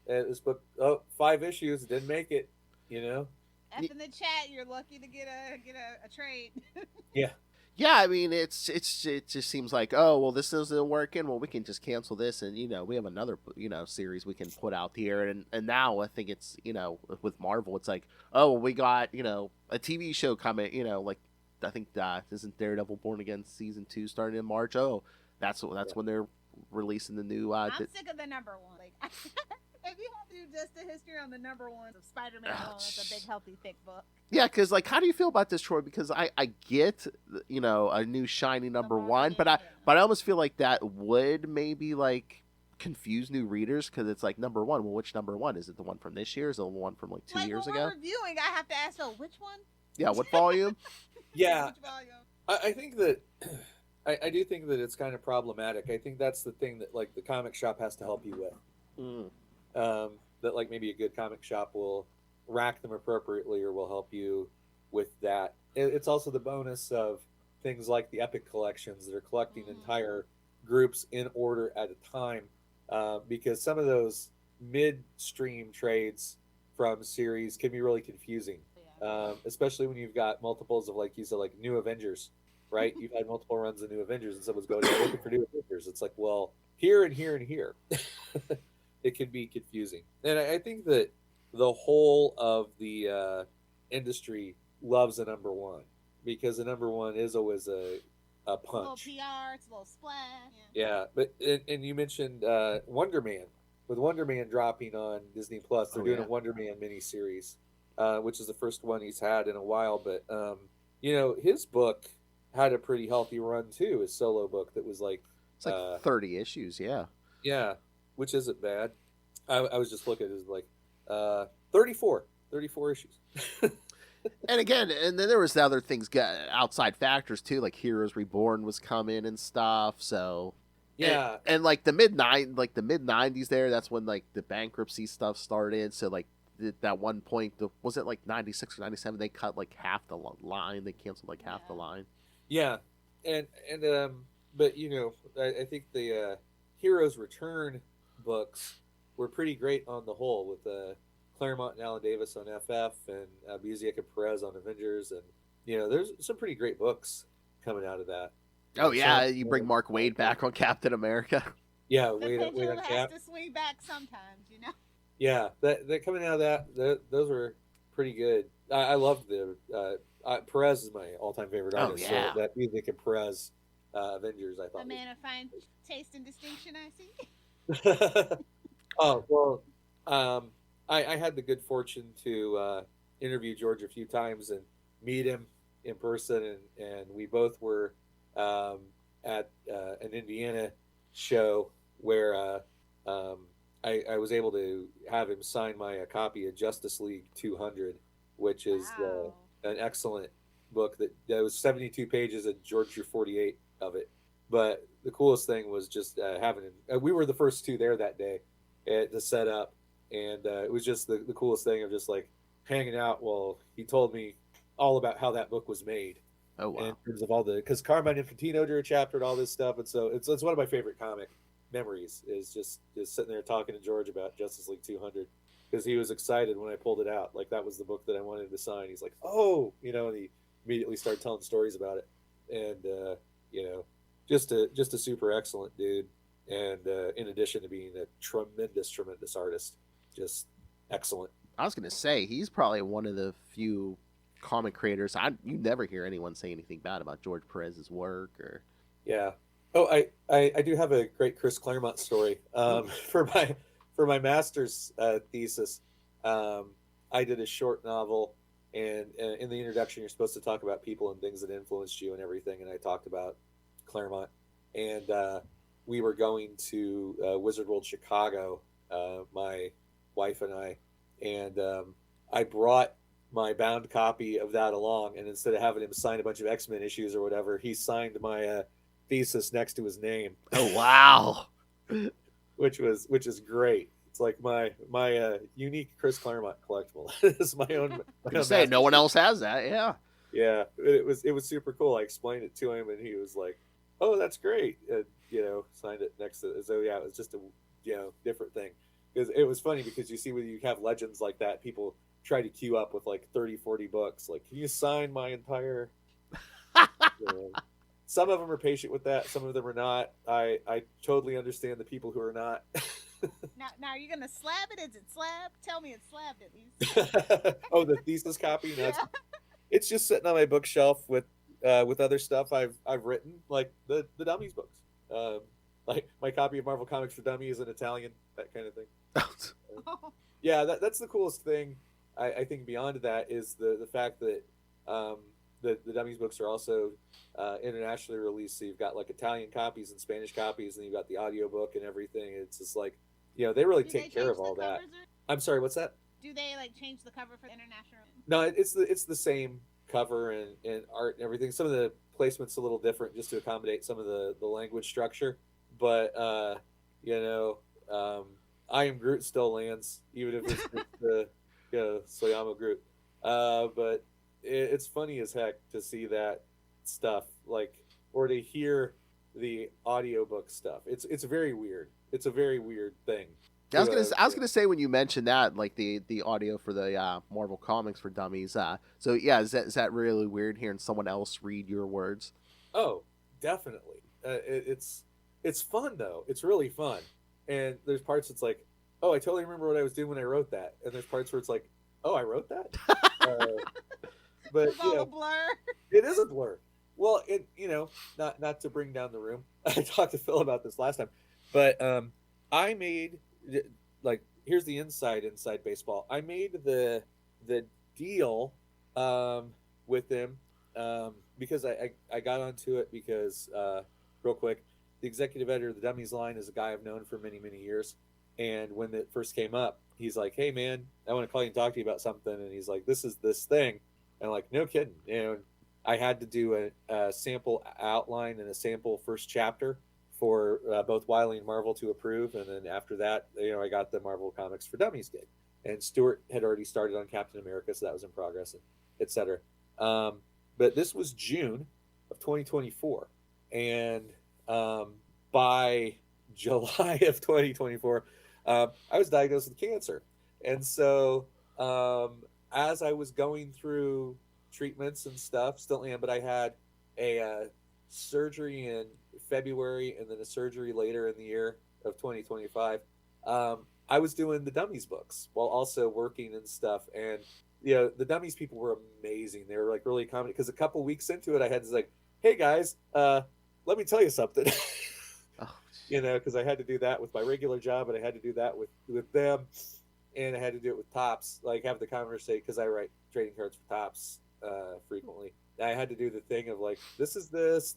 this book, 5 issues, didn't make it. F in the chat, you're lucky to get a trade. Yeah. Yeah, I mean, it just seems like, oh, well, this isn't working. Well, we can just cancel this, and we have another series we can put out here. And now I think it's with Marvel, it's like, oh, well, we got a TV show coming. Like I think isn't Daredevil Born Again season 2 starting in March? Oh, that's when they're releasing the new. I'm sick of the number 1. Like, if you have to do just a history on the number 1 of Spider-Man, that's a big, healthy, thick book. Yeah, because like, how do you feel about this, Troy? Because I get a new shiny number 1, but I almost feel like that would maybe like confuse new readers because it's like number 1. Well, which number 1 is it? The one from this year? Is it the one from like 2 years ago? When we're reviewing, I have to ask, which one? Yeah, what volume? Yeah, which volume? I think that I do think that it's kind of problematic. I think that's the thing that like the comic shop has to help you with. That like maybe a good comic shop will rack them appropriately or will help you with that. It's also the bonus of things like the Epic collections that are collecting entire groups in order at a time, because some of those mid-stream trades from series can be really confusing, especially when you've got multiples of, like you said, like New Avengers, right? You've had multiple runs of New Avengers and someone's going, looking for New Avengers. It's like, well, here and here and here. It can be confusing. And I think that the whole of the industry loves a number 1 because the number 1 is always a punch. A little PR, it's a little splash. Yeah, but and you mentioned Wonder Man. With Wonder Man dropping on Disney Plus, they're doing a Wonder Man miniseries, which is the first one he's had in a while. But his book had a pretty healthy run too. His solo book that was like it's like 30 issues. Yeah. Yeah, which isn't bad. I was just looking at it like 34 issues. And again, and then there was the other things, outside factors too, like Heroes Reborn was coming and stuff. So yeah, and like the mid 90s there, that's when like the bankruptcy stuff started. So like that one point, was it like 96 or 97? They cut like half the line. They canceled like half the line. Yeah, and but I think the Heroes Return books were pretty great on the whole, with Claremont and Alan Davis on FF and Busiek and Perez on Avengers, and there's some pretty great books coming out of that. Oh yeah, you bring Mark Waid back on Captain America. Yeah, the Waid pendulum on has Cap. to swing back sometimes, Yeah, that coming out of that, those were pretty good. I loved the Perez is my all-time favorite artist. Yeah. So that Busiek and Perez Avengers, I thought. A man of fine taste and distinction, I see. Oh well, I had the good fortune to interview George a few times and meet him in person, and we both were at an Indiana show where I was able to have him sign my copy of Justice League 200, which is an excellent book that was 72 pages and George drew 48 of it. But the coolest thing was just having him. We were the first 2 there that day to set up, and it was just the coolest thing of just like hanging out. Well, he told me all about how that book was made Oh in wow. terms of all the, because Carmine Infantino drew a chapter and all this stuff, and so it's one of my favorite comic memories is just sitting there talking to George about Justice League 200 because he was excited when I pulled it out. Like that was the book that I wanted him to sign. He's like, oh, and he immediately started telling stories about it, and just a super excellent dude, and in addition to being a tremendous artist, just excellent. I was gonna say he's probably one of the few comic creators. You never hear anyone say anything bad about George Perez's work or. Yeah. Oh, I do have a great Chris Claremont story. For my master's thesis, I did a short novel, and in the introduction, you're supposed to talk about people and things that influenced you and everything. And I talked about Claremont, and we were going to Wizard World Chicago, my wife and and I brought my bound copy of that along, and instead of having him sign a bunch of X-Men issues or whatever, he signed my thesis next to his name. Oh wow. which is great. It's like my unique Chris Claremont collectible. It's my own. You say no one else has that, yeah. Yeah, it was super cool. I explained it to him, and he was like, "Oh, that's great." And, signed it next to. So yeah, it was just a different thing. Because it was funny because you see when you have legends like that, people try to queue up with like 30, 40 books. Like, can you sign my entire? Some of them are patient with that. Some of them are not. I totally understand the people who are not. Now, are you gonna slab it? Is it slabbed? Tell me it's slabbed at least. Oh, the thesis copy. No, Yeah. it's just sitting on my bookshelf with other stuff I've written, like the Dummies books. Like my copy of Marvel Comics for Dummies in Italian, that kind of thing. Oh. Yeah, that's the coolest thing. I think beyond that is the fact that the Dummies books are also internationally released. So you've got like Italian copies and Spanish copies, and you've got the audiobook and everything. It's just like, they really Do take they care of change all the that. covers or- I'm sorry, what's that? Do they like change the cover for international? No, it's the same cover and art and everything. Some of the placement's a little different just to accommodate some of the language structure. But I Am Groot still lands, even if it's the Soyama Groot. But it's funny as heck to see that stuff, like, or to hear the audiobook stuff. It's very weird. It's a very weird thing. I was gonna say when you mentioned that, like the audio for the Marvel Comics for Dummies. So yeah, is that really weird hearing someone else read your words? Oh, definitely. It's fun though. It's really fun. And there's parts it's like, oh, I totally remember what I was doing when I wrote that. And there's parts where it's like, oh, I wrote that. But It's all a blur. it is a blur. Well, not to bring down the room. I talked to Phil about this last time, but I made, like, here's the inside baseball. I made the deal with him because I got onto it because real quick, the executive editor of the Dummies line is a guy I've known for many years, and when it first came up, he's like, "Hey man, I want to call you and talk to you about something," and he's like, "This is this thing," and I'm like, "No kidding," and I had to do a sample outline and a sample first chapter for both Wiley and Marvel to approve, and then after that, I got the Marvel Comics for Dummies gig, and Stuart had already started on Captain America, so that was in progress, etc. But this was June of 2024, and by July of 2024, I was diagnosed with cancer, and so as I was going through treatments and stuff, still am, but I had a surgery in February and then a surgery later in the year of 2025. I was doing the Dummies books while also working and stuff, and the Dummies people were amazing. They were like really accommodating, because a couple weeks into it, I had to like, "Hey guys, let me tell you something." Oh, because I had to do that with my regular job, and I had to do that with them, and I had to do it with Tops, like have the conversation, because I write trading cards for Tops frequently. I had to do the thing of like, this is this.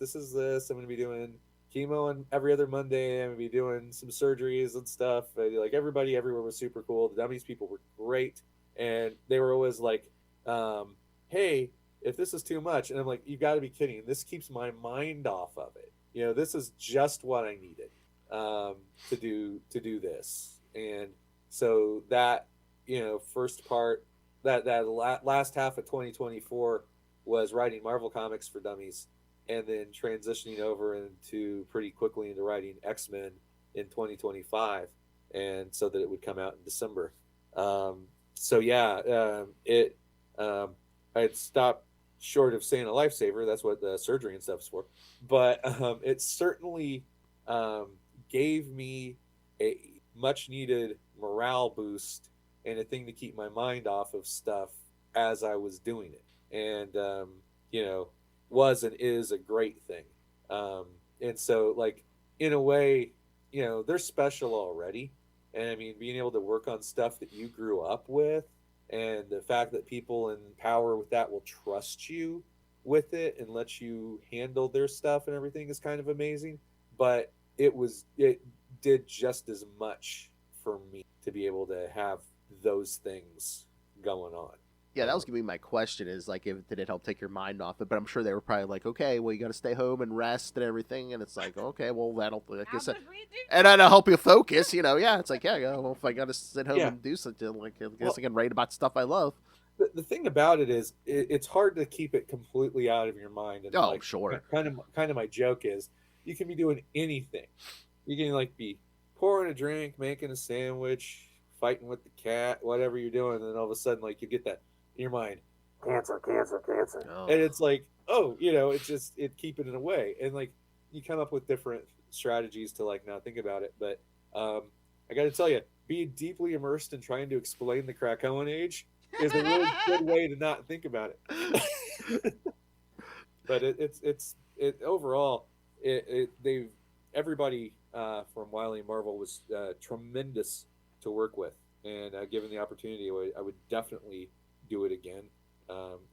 I'm going to be doing chemo on every other Monday. I'm going to be doing some surgeries and stuff. And, like, everybody everywhere was super cool. The Dummies people were great, and they were always like, "Hey, if this is too much," and I'm like, "You got to be kidding! This keeps my mind off of it. This is just what I needed to do this." And so that first part last half of 2024 was writing Marvel comics for Dummies, and then transitioning over into pretty quickly into writing X-Men in 2025, and so that it would come out in December. So yeah, it I had stopped short of saying a lifesaver. That's what the surgery and stuff is for, but it certainly um, gave me a much needed morale boost and a thing to keep my mind off of stuff as I was doing it. And, you know, was and is a great thing. And so, like, in a way, you know, they're special already. And I mean, being able to work on stuff that you grew up with, and the fact that people in power with that will trust you with it and let you handle their stuff and everything is kind of amazing. But it did just as much for me to be able to have those things going on. Yeah, that was gonna be my question. Is like, if did it help take your mind off it? But I'm sure they were probably like, okay, well, you got to stay home and rest and everything. And it's like, okay, well, that'll, like I said, and that'll help you focus. You know, yeah, it's like, yeah, well, if I got to sit home Yeah. and do something, like, I guess I can write about stuff I love. The thing about it is, it's hard to keep it completely out of your mind. And Oh, like, sure. kind of my joke is, you can be doing anything. You can like be pouring a drink, making a sandwich, fighting with the cat, whatever you're doing, and then all of a sudden, like, you get that in your mind, cancer, cancer, cancer, Oh. and it's like, oh, you know, it's just keeping it away, and like you come up with different strategies to like not think about it. But I got to tell you, being deeply immersed in trying to explain the Krakoan age is a really good way to not think about it. But it's overall, they've everybody from Wiley and Marvel was tremendous to work with, and given the opportunity, I would definitely do it again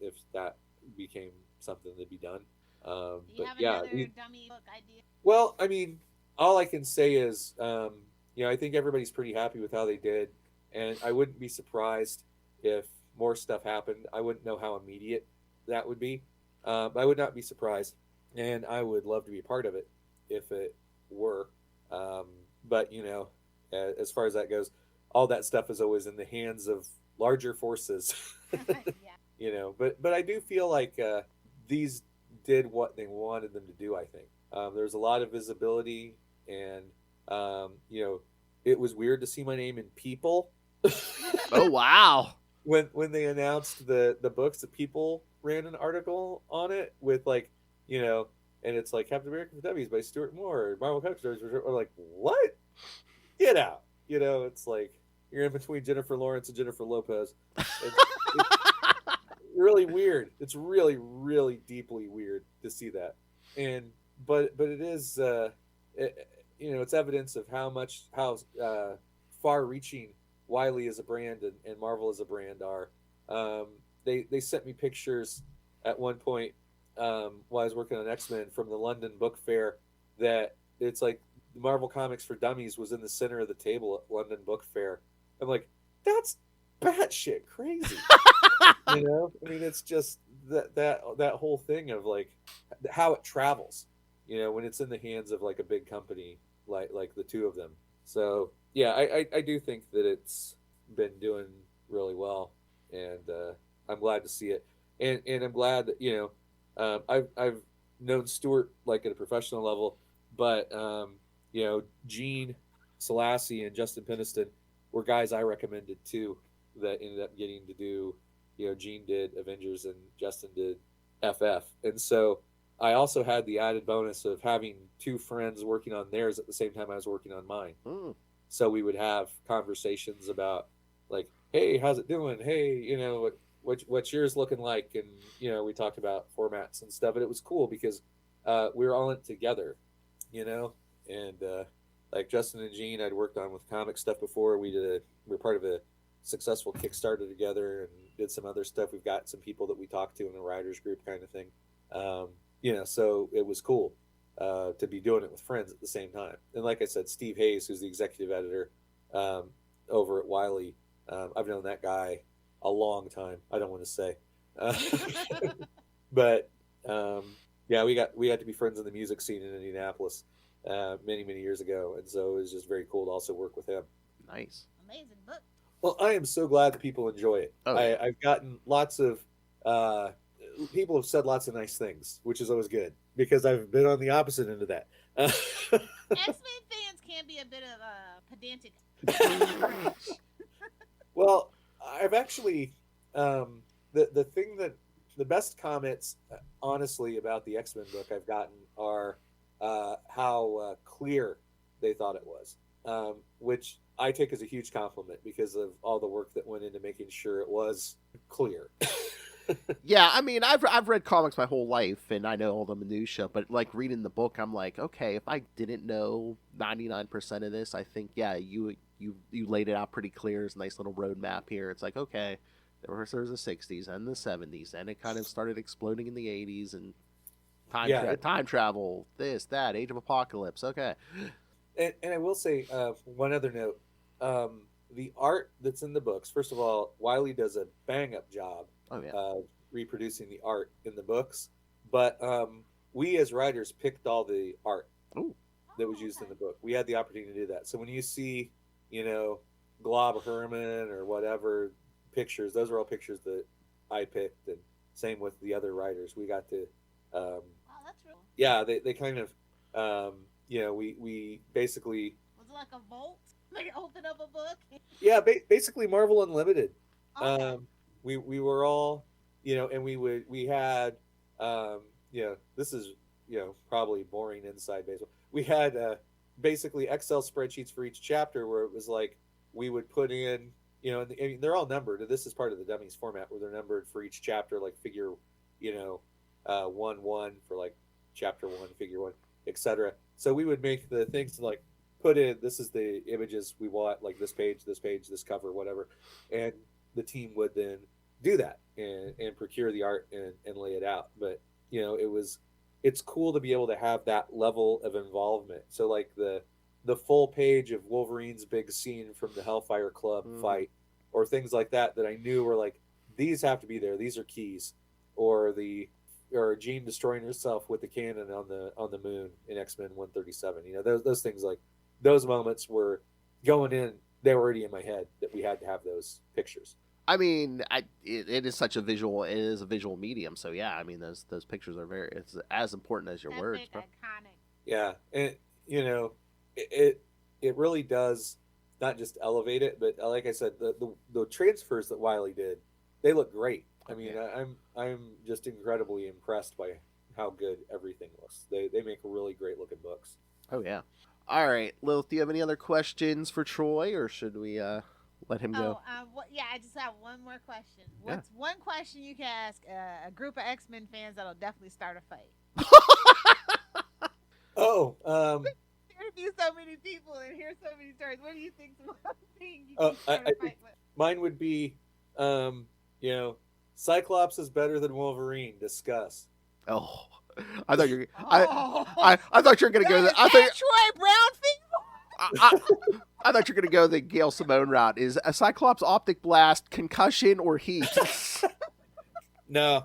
if that became something to be done. Do you But have yeah, another dummy book idea? well, I mean, all I can say is, you know, I think everybody's pretty happy with how they did, and I wouldn't be surprised if more stuff happened. I wouldn't know how immediate that would be. I would not be surprised, and I would love to be a part of it if it were. But you know, as far as that goes, all that stuff is always in the hands of larger forces. Yeah. You know, but I do feel like these did what they wanted them to do. I think there's a lot of visibility, and you know, it was weird to see my name in People. Oh, wow. When they announced the books, that People ran an article on it with, like, you know, and it's like Captain America for Dummies by Stuart Moore, Marvel Comics Stories. Or like, what? Get out! You know, it's like you're in between Jennifer Lawrence and Jennifer Lopez. It's really weird. It's really, really deeply weird to see that. And but it is, you know, it's evidence of how far-reaching Wiley as a brand and Marvel as a brand are. They sent me pictures at one point while I was working on X-Men from the London Book Fair, that it's like Marvel Comics for Dummies was in the center of the table at London Book Fair. I'm like, that's batshit crazy. You know, I mean, it's just that whole thing of like how it travels. You know, when it's in the hands of like a big company like the two of them. So yeah, I do think that it's been doing really well, and I'm glad to see it, and I'm glad that, you know, I've known Stuart like at a professional level, but you know, Gene Selassie and Justin Peniston were guys I recommended too, that ended up getting to do, you know, Gene did Avengers and Justin did FF, and so I also had the added bonus of having two friends working on theirs at the same time I was working on mine. Mm. So we would have conversations about like, hey, how's it doing? Hey, you know, what's yours looking like? And, you know, we talked about formats and stuff, and it was cool because we were all in it together, you know, and like Justin and Gene I'd worked on with comic stuff before. We were part of a successful Kickstarter together and did some other stuff. We've got some people that we talked to in a writers group kind of thing. You know, so it was cool to be doing it with friends at the same time. And like I said, Steve Hayes, who's the executive editor over at Wiley, I've known that guy a long time. I don't want to say, but yeah, we got to be friends in the music scene in Indianapolis many years ago, and so it was just very cool to also work with him. Nice. Amazing book. Well, I am so glad that people enjoy it. Oh yeah. I've gotten lots of people have said lots of nice things, which is always good because I've been on the opposite end of that. X-Men fans can be a bit of pedantic. Well, I've actually the thing that the best comments, honestly, about the X Men book I've gotten are how clear they thought it was, which I take as a huge compliment because of all the work that went into making sure it was clear. Yeah, I mean, I've read comics my whole life, and I know all the minutia. But like reading the book, I'm like, okay, if I didn't know 99% of this, I think yeah, you laid it out pretty clear. It's a nice little roadmap here. It's like okay, there's the '60s and the '70s, and it kind of started exploding in the '80s and Yeah, time travel, this that, Age of Apocalypse. Okay, and I will say one other note: the art that's in the books. First of all, Wiley does a bang up job oh yeah, reproducing the art in the books, but we as writers picked all the art ooh, that was used in the book. We had the opportunity to do that. So when you see, you know, Glob Herman or whatever pictures, those are all pictures that I picked, and same with the other writers. We got to, Wow, that's real. yeah, they kind of, we basically, Was it like a vault? Like open up a book? yeah, basically Marvel Unlimited. Okay. We were all, and we had, this is, probably boring inside baseball. We had basically Excel spreadsheets for each chapter where it was like we would put in, and they're all numbered. And this is part of the Dummies format where they're numbered for each chapter, like figure, 1-1 for like chapter 1, figure 1, etc. So we would make the things to like put in, this is the images we want, like this page, this cover, whatever. And the team would then do that and procure the art and lay it out. But, it's cool to be able to have that level of involvement. So like the full page of Wolverine's big scene from the Hellfire Club fight, or things like that I knew were like, these have to be there. These are keys. Or Jean destroying herself with the cannon on the moon in X-Men 137. Those things, like those moments were going in. They were already in my head that we had to have those pictures. I mean, it is such a visual. It is a visual medium, so yeah. I mean, those pictures are it's as important as your words, Epic, bro. iconic. Yeah, and it really does not just elevate it, but like I said, the transfers that Wiley did, they look great. I mean, Yeah. I'm just incredibly impressed by how good everything looks. They make really great looking books. Oh yeah. All right, Lilith, do you have any other questions for Troy, or should we let him go? Oh, yeah, I just have one more question. Yeah. What's one question you can ask a group of X-Men fans that'll definitely start a fight? Oh, Interview so many people and hear so many stories. What do you think's one thing you oh, can start I a think fight with? mine would be, Cyclops is better than Wolverine. Discuss. Oh, I thought you. Oh, I thought you were gonna go. is I that thought. Troy Brownfield? I, I thought you were gonna go the Gail Simone route. Is a Cyclops optic blast, concussion, or heat? No,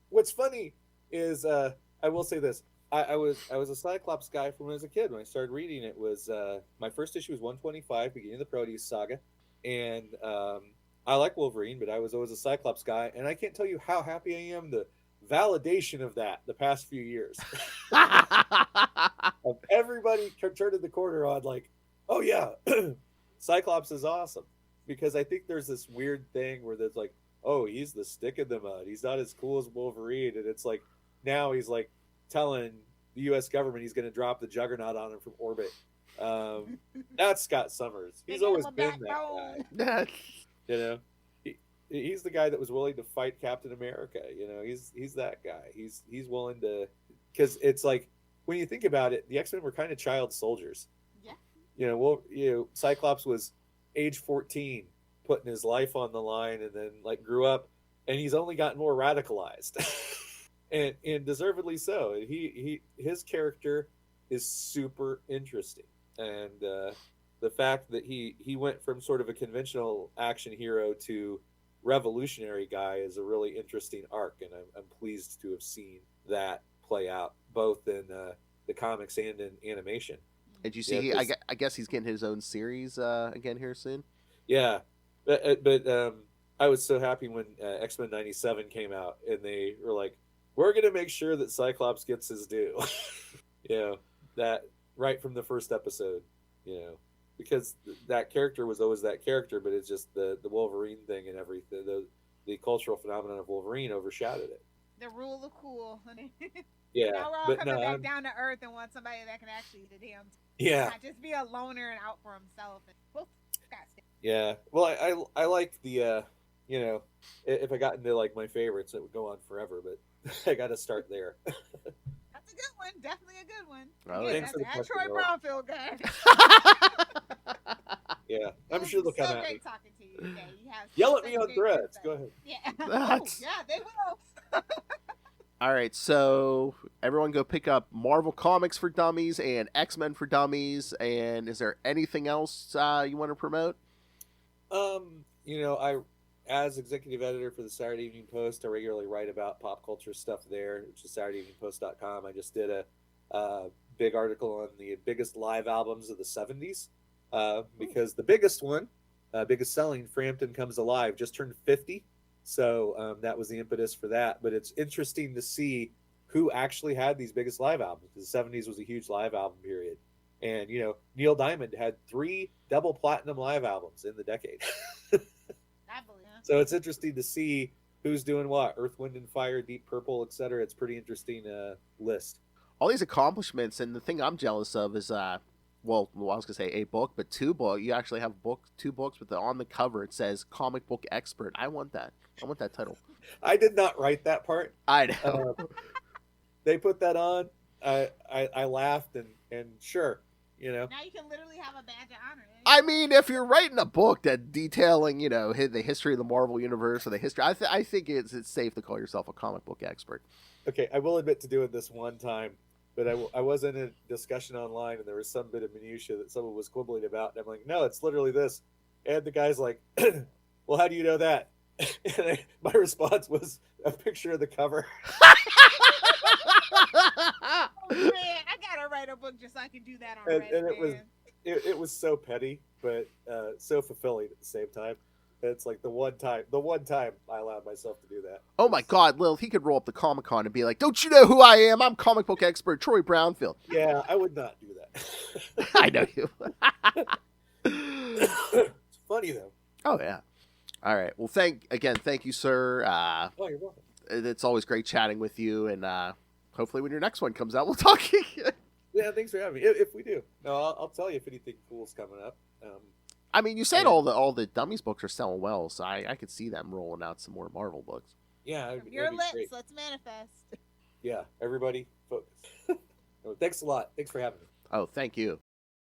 what's funny is I will say this. I was a Cyclops guy from when I was a kid. When I started reading it, was my first issue was 125, beginning of the Proteus saga, and I like Wolverine, but I was always a Cyclops guy, and I can't tell you how happy I am the validation of that the past few years of everybody turning the corner on like, oh yeah, Cyclops is awesome, because I think there's this weird thing where there's like, oh, he's the stick in the mud, he's not as cool as Wolverine, and it's like now he's like telling the U.S. government he's going to drop the Juggernaut on him from orbit. That's Scott Summers. He's always been that guy. He's the guy that was willing to fight Captain America. He's that guy. He's willing to, because it's like when you think about it, the X-Men were kind of child soldiers. Yeah. Cyclops was age 14, putting his life on the line, and then like grew up, and he's only gotten more radicalized. and deservedly so. His character is super interesting, and the fact that he went from sort of a conventional action hero to revolutionary guy is a really interesting arc, and I'm pleased to have seen that play out both in the comics and in animation. Did you see? Yeah, I guess he's getting his own series again here soon. Yeah, but I was so happy when X-Men '97 came out, and they were like, "We're gonna make sure that Cyclops gets his due." You know, that right from the first episode. You know, because that character was always that character, but it's just the Wolverine thing and everything. The cultural phenomenon of Wolverine overshadowed it. The rule of cool. Yeah, Now we're all but no, coming back I'm down to earth and want somebody that can actually do the damn, yeah, not just be a loner and out for himself. And both got yeah. Well, I like the you know, if I got into like my favorites, it would go on forever, but I got to start there. That's a good one. Definitely a good one. Oh, Again, Thanks for that's the that question, Troy Noah. Brownfield guy. Yeah, I'm It sure was they'll come so at me. great talking to you today. You have Yell at such me on great threads. insight. Go ahead. Yeah. Oh, That's- yeah, they will. All right, so everyone go pick up Marvel Comics for Dummies and X-Men for Dummies. And is there anything else you want to promote? You know, I as executive editor for the Saturday Evening Post, I regularly write about pop culture stuff there, which is SaturdayEveningPost.com. I just did a big article on the biggest live albums of the '70s because the biggest one, biggest selling, Frampton Comes Alive, just turned 50. So that was the impetus for that. But it's interesting to see who actually had these biggest live albums because the '70s was a huge live album period. And, you know, Neil Diamond had 3 double platinum live albums in the decade. I believe. So it's interesting to see who's doing what. Earth, Wind, and Fire, Deep Purple, etc. It's a pretty interesting list. All these accomplishments, and the thing I'm jealous of is, well, I was gonna say a book, but 2 book. You actually have 2 books with on the cover. It says comic book expert. I want that. I want that title. I did not write that part. I know. They put that on. I laughed and sure, you know. Now you can literally have a badge of honor. I mean, if you're writing a book that detailing, you know, the history of the Marvel universe or the history, I think it's safe to call yourself a comic book expert. Okay, I will admit to doing this one time, but I was in a discussion online and there was some bit of minutia that someone was quibbling about, and I'm like, no, it's literally this. And the guy's like, well, how do you know that? And my response was a picture of the cover. Oh man, I gotta write a book just so I can do that on Reddit. And it was so petty, but so fulfilling at the same time. It's like the one time I allowed myself to do that. Oh my God, Lil, he could roll up to Comic-Con and be like, don't you know who I am? I'm comic book expert Troy Brownfield. Yeah, I would not do that. I know you. It's funny though. Oh, yeah. All right. Well, thank you, sir. Oh, you're welcome. It's always great chatting with you, and hopefully when your next one comes out, we'll talk again. Yeah, thanks for having me. If we do, no, I'll tell you if anything cool's coming up. I mean, you said And- all the Dummies books are selling well, so I could see them rolling out some more Marvel books. Yeah, From that'd your be lips, great. let's manifest. Yeah, everybody focus. Thanks a lot. Thanks for having me. Oh, thank you.